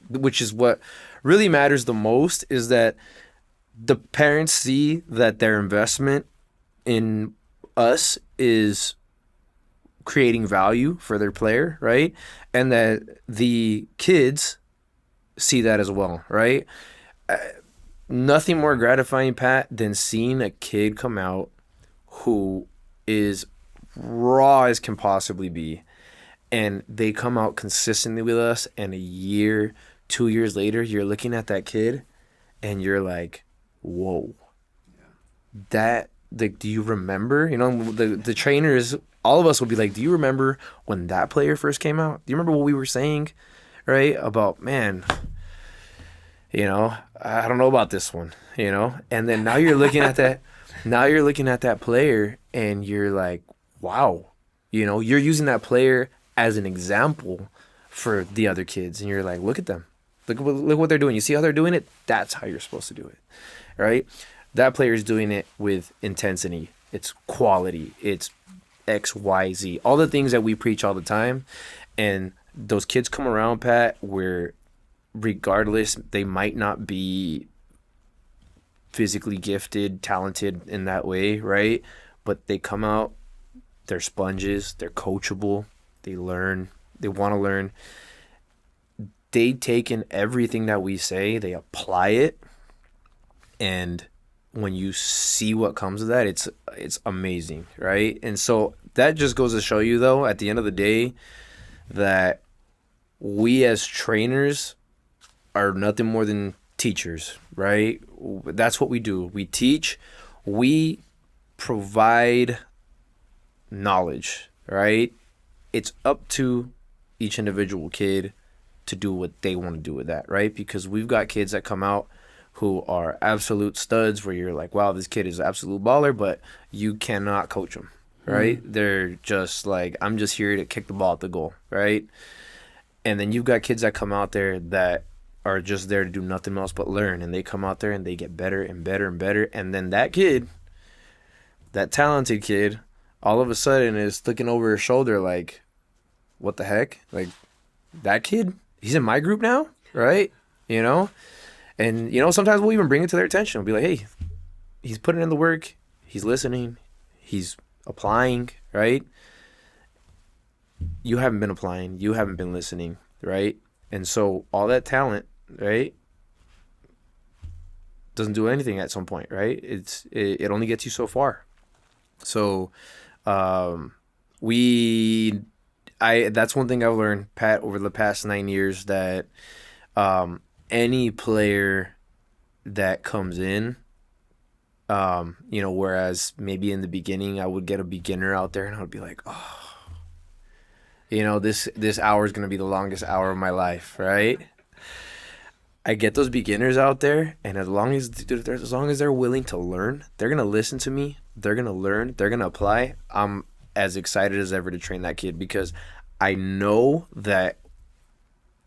which is what really matters the most, is that the parents see that their investment in us is creating value for their player, right? And that the kids see that as well, right? Nothing more gratifying, Pat, than seeing a kid come out who is raw as can possibly be, and they come out consistently with us, and a year, 2 years later, you're looking at that kid and you're like, whoa, do you remember? The trainers, all of us will be like, do you remember when that player first came out? Do you remember what we were saying, right? About, man, I don't know about this one, and then now you're looking at that player and you're like, wow, you're using that player as an example for the other kids, and you're like, look at them, look what they're doing. You see how they're doing it? That's how you're supposed to do it, right? That player is doing it with intensity. It's quality. It's XYZ, all the things that we preach all the time. And those kids come around, Pat, where regardless, they might not be physically gifted, talented in that way, right? But they come out, they're sponges, they're coachable, they learn, they want to learn. They take in everything that we say, they apply it, and when you see what comes of that, it's amazing, right? And so that just goes to show you, though, at the end of the day, that we as trainers are nothing more than teachers, right? That's what we do. We teach, we provide knowledge, right? It's up to each individual kid to do what they want to do with that, right? Because we've got kids that come out who are absolute studs where you're like, wow, this kid is an absolute baller, but you cannot coach them, right? They're just like, I'm just here to kick the ball at the goal, right? And then you've got kids that come out there that are just there to do nothing else but learn, and they come out there and they get better and better and better, and then that kid, that talented kid, all of a sudden is looking over his shoulder like, what the heck? Like, that kid, he's in my group now, right? You know? And, you know, sometimes we'll even bring it to their attention. We'll be like, hey, he's putting in the work. He's listening. He's applying, right? You haven't been applying. You haven't been listening, right? And so all that talent, right, doesn't do anything at some point, right? It only gets you so far. So that's one thing I've learned, Pat, over the past 9 years, that any player that comes in, you know, whereas maybe in the beginning I would get a beginner out there and I would be like, oh, you know, this hour is going to be the longest hour of my life, right? I get those beginners out there, and as long as they're willing to learn, they're going to listen to me, they're going to learn, they're going to apply. I'm as excited as ever to train that kid, because I know that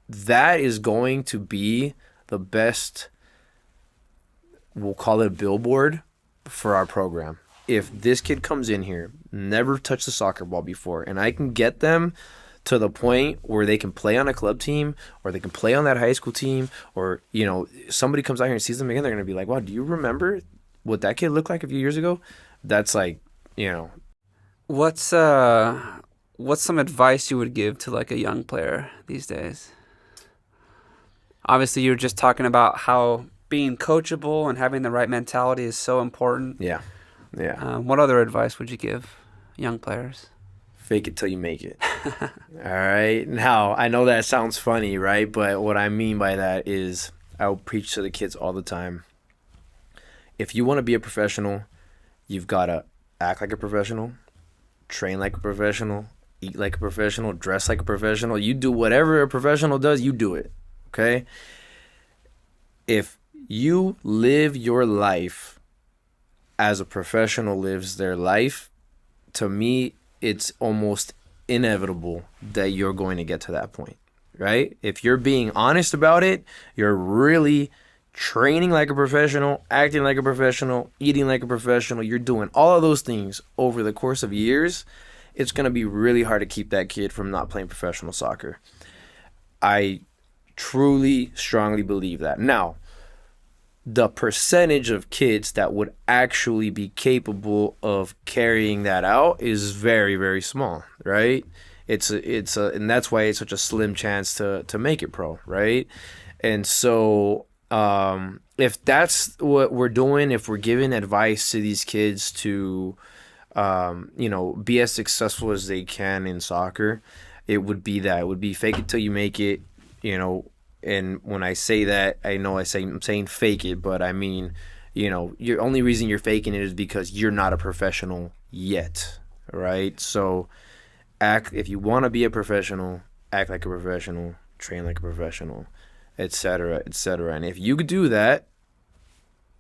is going to be the best, we'll call it a billboard, for our program. If this kid comes in here, never touched the soccer ball before, and I can get them to the point where they can play on a club team, or they can play on that high school team, or, you know, somebody comes out here and sees them again, they're going to be like, wow, do you remember what that kid looked like a few years ago? That's like, you know. What's some advice you would give to like a young player these days? Obviously, you're just talking about how being coachable and having the right mentality is so important. Yeah. What other advice would you give young players? Fake it till you make it. All right. Now, I know that sounds funny, right? But what I mean by that is, I'll preach to the kids all the time. If you want to be a professional, you've got to act like a professional, train like a professional, eat like a professional, dress like a professional. You do whatever a professional does, you do it. Okay? If you live your life as a professional lives their life, to me, it's almost inevitable that you're going to get to that point, right? If you're being honest about it, you're really training like a professional, acting like a professional, eating like a professional, you're doing all of those things over the course of years, it's going to be really hard to keep that kid from not playing professional soccer. I truly, strongly believe that. Now, the percentage of kids that would actually be capable of carrying that out is very, very small, right? And that's why it's such a slim chance to make it pro, right? And so if that's what we're doing, if we're giving advice to these kids to, you know, be as successful as they can in soccer, it would be that. It would be fake it till you make it, you know. And when I say that, I'm saying fake it, but I mean, you know, your only reason you're faking it is because you're not a professional yet, right? So if you want to be a professional, act like a professional, train like a professional, etc., etc. And if you could do that,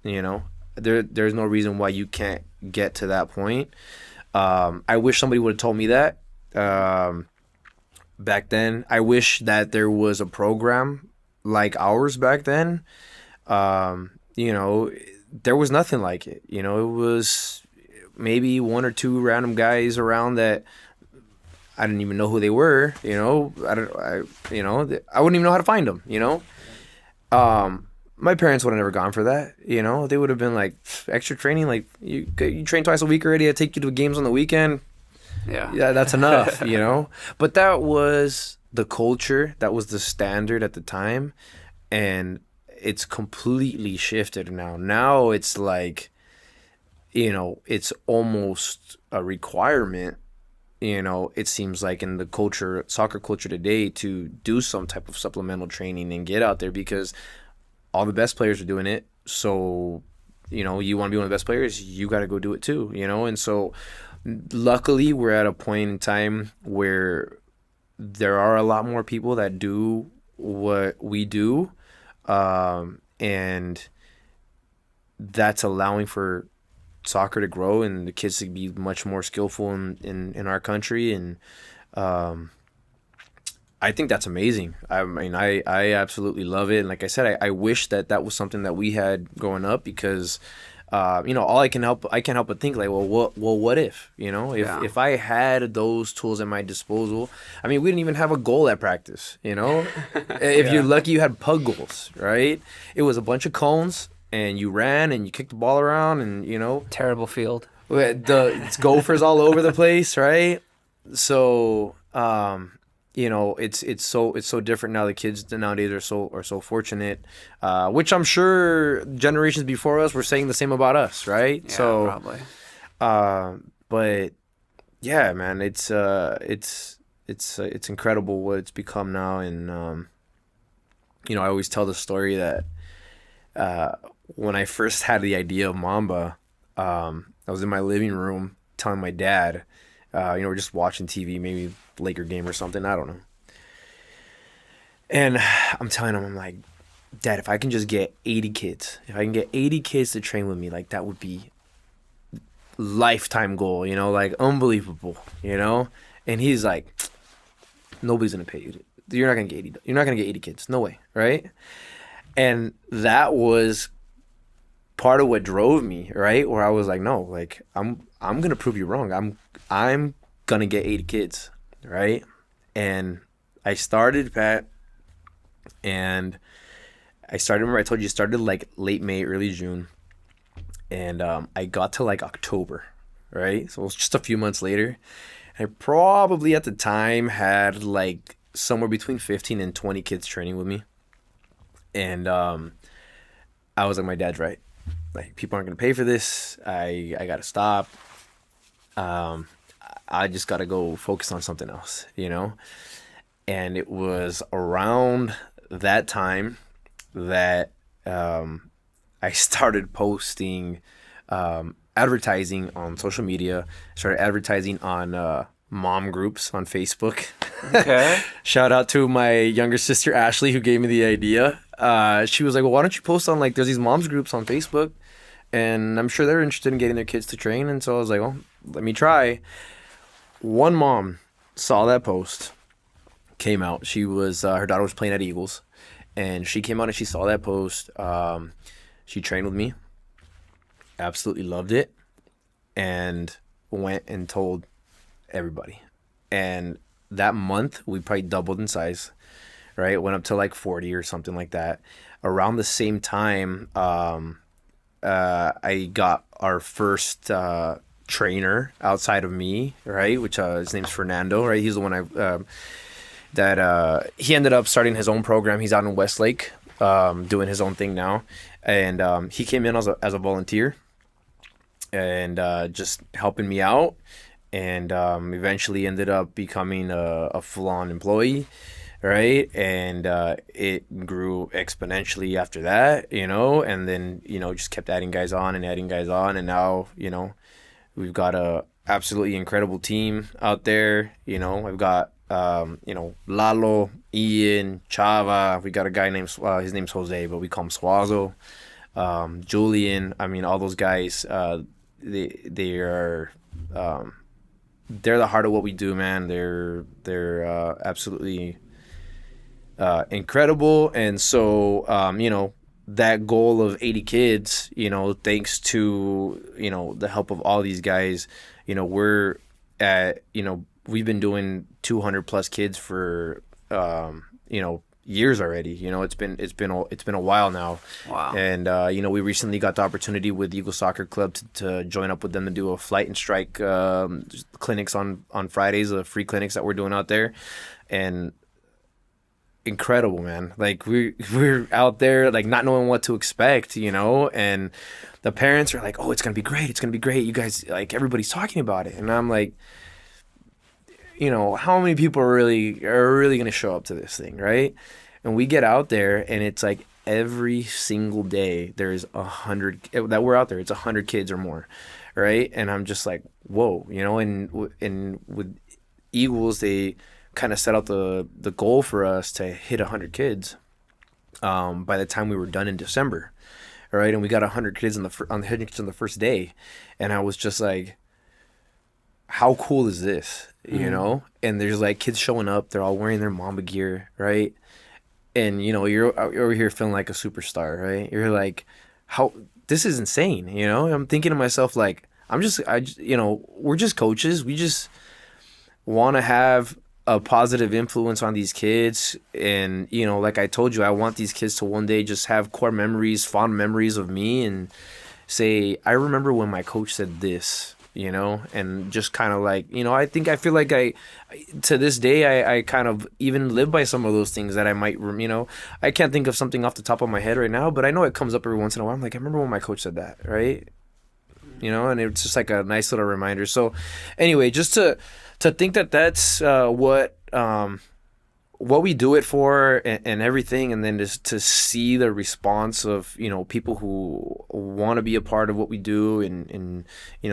you know, there's no reason why you can't get to that point. I wish somebody would have told me that back then. I wish that there was a program like ours back then. You know, there was nothing like it. You know, it was maybe one or two random guys around that I didn't even know who they were. You know, I wouldn't even know how to find them. You know, my parents would have never gone for that. You know, they would have been like, extra training, like you train twice a week already. I take you to games on the weekend. Yeah, that's enough. You know, but that was the culture, that was the standard at the time, and it's completely shifted now. Now it's like, you know, it's almost a requirement it seems like in the soccer culture today, to do some type of supplemental training and get out there, because all the best players are doing it. So, you want to be one of the best players, you got to go do it too, And so luckily we're at a point in time where there are a lot more people that do what we do. And that's allowing for soccer to grow and the kids to be much more skillful in our country. And I think that's amazing. I mean, I absolutely love it. And like I said, I wish that was something that we had growing up, because all I can't help but think, like, what if, if I had those tools at my disposal. I mean, we didn't even have a goal at practice, If you're lucky, you had pug goals, right? It was a bunch of cones, and you ran and you kicked the ball around, and Terrible field. It's gophers all over the place, right? So it's so different now. The kids nowadays are so fortunate, which I'm sure generations before us were saying the same about us, right? Yeah, so probably. But yeah, man, it's incredible what it's become now. And I always tell the story that when I first had the idea of Mamba, I was in my living room telling my dad, we're just watching TV, maybe Laker game or something, I don't know. And I'm telling him, I'm like, Dad, if I can just get 80 kids, to train with me, like, that would be lifetime goal, like, unbelievable, And he's like, nobody's gonna pay you. You're not gonna get 80. You're not gonna get 80 kids. No way, right? And that was part of what drove me, right? Where I was like, no, like, I'm gonna prove you wrong. I'm gonna get 80 kids, right? And I started, Pat, and remember I told you, I started like late May, early June, and I got to like October, right? So it was just a few months later. I probably at the time had like somewhere between 15 and 20 kids training with me. And I was like, my dad's right. Like, people aren't gonna pay for this. I gotta stop. I just gotta go focus on something else, And it was around that time that I started posting advertising on social media. Started advertising on mom groups on Facebook. Okay. Shout out to my younger sister Ashley, who gave me the idea. She was like, well, why don't you post on, like, there's these moms groups on Facebook, and I'm sure they're interested in getting their kids to train. And so I was like, well, let me try. One mom saw that post, came out. She was her daughter was playing at Eagles, and she came out and she saw that post. She trained with me, absolutely loved it, and went and told everybody. And that month we probably doubled in size, right? Went up to like 40 or something like that. Around the same time, I got our first trainer outside of me, right? Which his name's Fernando, right? He's the one he ended up starting his own program. He's out in Westlake, doing his own thing now, and he came in as a volunteer, and just helping me out, and eventually ended up becoming a full-on employee, right? And it grew exponentially after that, and then just kept adding guys on, and now we've got a absolutely incredible team out there. I've got Lalo, Ian, Chava. We got a guy named his name's Jose, but we call him Suazo. Julian. I mean, all those guys. They are they're the heart of what we do, man. They're absolutely incredible. And so that goal of 80 kids, thanks to the help of all these guys, we're at we've been doing 200 plus kids for years already. It's been a while now. Wow. And we recently got the opportunity with Eagle Soccer Club to join up with them to do a flight and strike clinics on Fridays, free clinics that we're doing out there. And incredible, man. Like, we're out there, like, not knowing what to expect, and the parents are like, oh, it's gonna be great, you guys, like, everybody's talking about it. And I'm like, how many people are really gonna show up to this thing, right? And we get out there, and it's like every single day there's 100 that we're out there. It's 100 kids or more, right? And I'm just like, whoa, and with Eagles, they kind of set out the goal for us to hit 100 kids by the time we were done in December, right? And we got 100 kids on the first day, and I was just like, how cool is this, And there's like kids showing up, they're all wearing their Mamba gear, right? And you're over here feeling like a superstar, right? You're like, how this is insane, I'm thinking to myself, like, we're just coaches. We just want to have a positive influence on these kids. And, like I told you, I want these kids to one day just have core memories, fond memories of me, and say, I remember when my coach said this, and just kind of like, I feel like to this day, I kind of even live by some of those things that I might, I can't think of something off the top of my head right now, but I know it comes up every once in a while. I'm like, I remember when my coach said that, right? And it's just like a nice little reminder. So anyway, just to think that that's what we do it for, and everything, and then just to see the response of people who want to be a part of what we do, and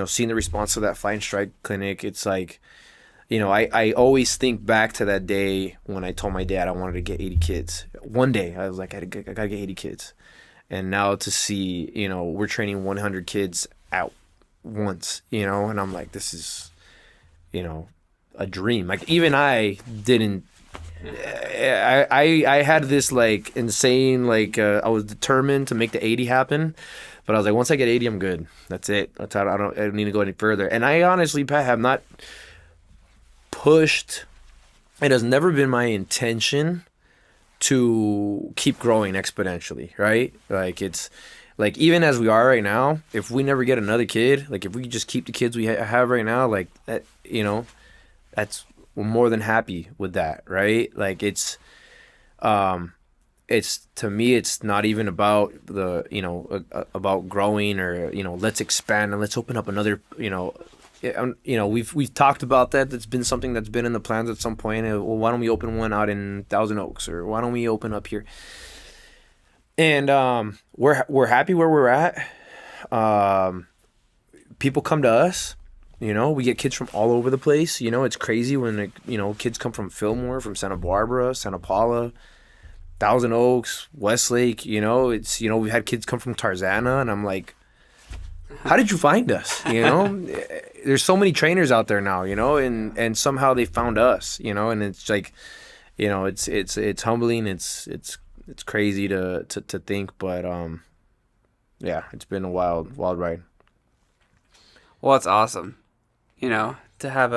seeing the response of that Fly and Strike clinic. It's like, I always think back to that day when I told my dad I wanted to get 80 kids. One day I was like, I gotta get 80 kids, and now to see we're training 100 kids at once, and I'm like, this is a dream. Like, even I didn't. I had this like insane, like I was determined to make the 80 happen, but I was like, once I get 80, I'm good. That's it. I don't need to go any further. And I honestly, Pat, have not pushed. It has never been my intention to keep growing exponentially, right? Like, it's like, even as we are right now, if we never get another kid, like if we just keep the kids we have right now, like that, that's, we're more than happy with that, right? Like, it's to me, it's not even about about growing, or let's expand and let's open up another, we've talked about that. That's been something that's been in the plans at some point. Well, why don't we open one out in Thousand Oaks, or why don't we open up here? And we're happy where we're at. People come to us. We get kids from all over the place. It's crazy when, kids come from Fillmore, from Santa Barbara, Santa Paula, Thousand Oaks, Westlake. It's, we've had kids come from Tarzana, and I'm like, how did you find us? There's so many trainers out there now, and somehow they found us, and it's like, it's humbling. It's crazy to think, but yeah, it's been a wild ride. Well, it's awesome. To have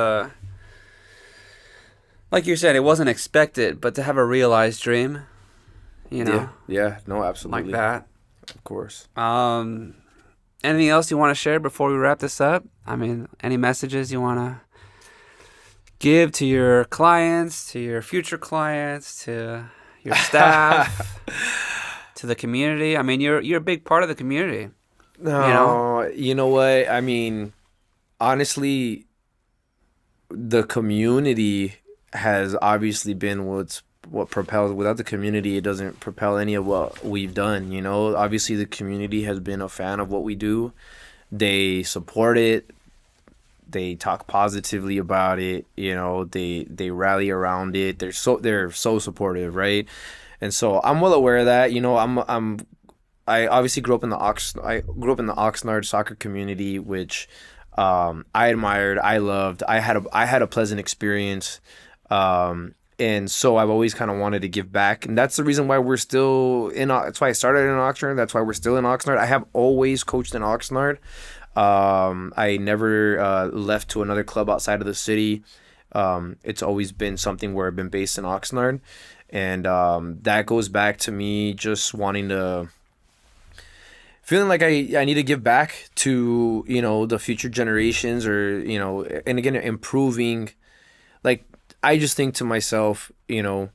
like you said, it wasn't expected, but to have a realized dream, Yeah, no, absolutely. Like that. Of course. Anything else you want to share before we wrap this up? I mean, any messages you want to give to your clients, to your future clients, to your staff, to the community? I mean, you're a big part of the community. No, you know what? I mean, honestly, the community has obviously been what propels. Without the community, it doesn't propel any of what we've done. Obviously the community has been a fan of what we do. They support it. They talk positively about it. They rally around it. They're so supportive, right? And so I'm well aware of that. I obviously grew up in the Oxnard soccer community, which I admired, I loved. I had a pleasant experience, and so I've always kind of wanted to give back, and that's the reason why we're still in. That's why I started in Oxnard. That's why we're still in Oxnard. I have always coached in Oxnard. I never left to another club outside of the city. It's always been something where I've been based in Oxnard, and that goes back to me just wanting to. Feeling like I need to give back to, the future generations, or, and again, improving. Like, I just think to myself, the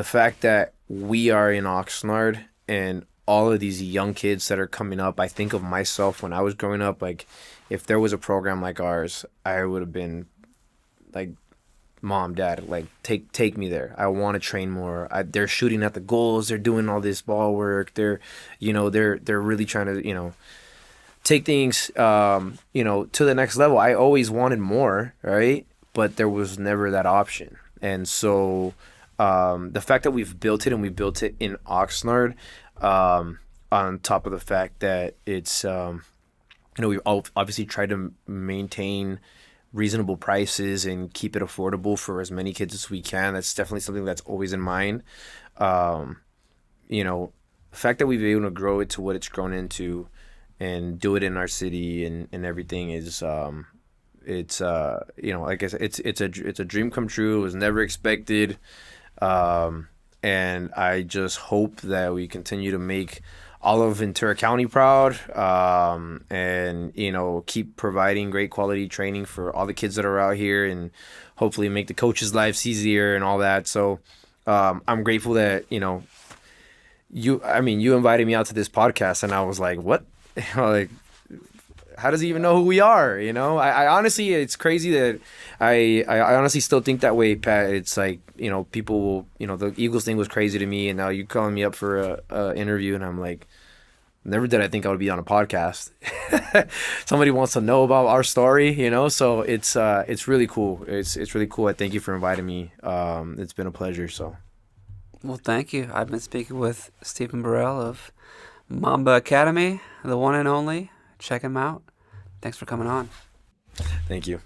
fact that we are in Oxnard and all of these young kids that are coming up, I think of myself when I was growing up. Like, if there was a program like ours, I would have been like Mom, Dad, like take me there. I want to train more. They're shooting at the goals. They're doing all this ball work. They're really trying to take things to the next level. I always wanted more, right? But there was never that option. And so the fact that we've built it, and we built it in Oxnard, on top of the fact that it's we've obviously tried to maintain reasonable prices and keep it affordable for as many kids as we can. That's definitely something that's always in mind. The fact that we've been able to grow it to what it's grown into and do it in our city and everything is like I said, it's a dream come true. It was never expected. And I just hope that we continue to make all of Ventura County proud, and keep providing great quality training for all the kids that are out here, and hopefully make the coaches' lives easier and all that. So I'm grateful that you invited me out to this podcast, and I was like, what? Like, how does he even know who we are? I honestly, it's crazy that I honestly still think that way, Pat. It's like, people will, the Eagles thing was crazy to me, and now you calling me up for a interview, and I'm like, never did I think I would be on a podcast. Somebody wants to know about our story, so it's really cool. It's really cool. I thank you for inviting me. It's been a pleasure. So, Well, thank you. I've been speaking with Stephen Borel of Mamba Academy, the one and only. Check him out. Thanks for coming on. Thank you.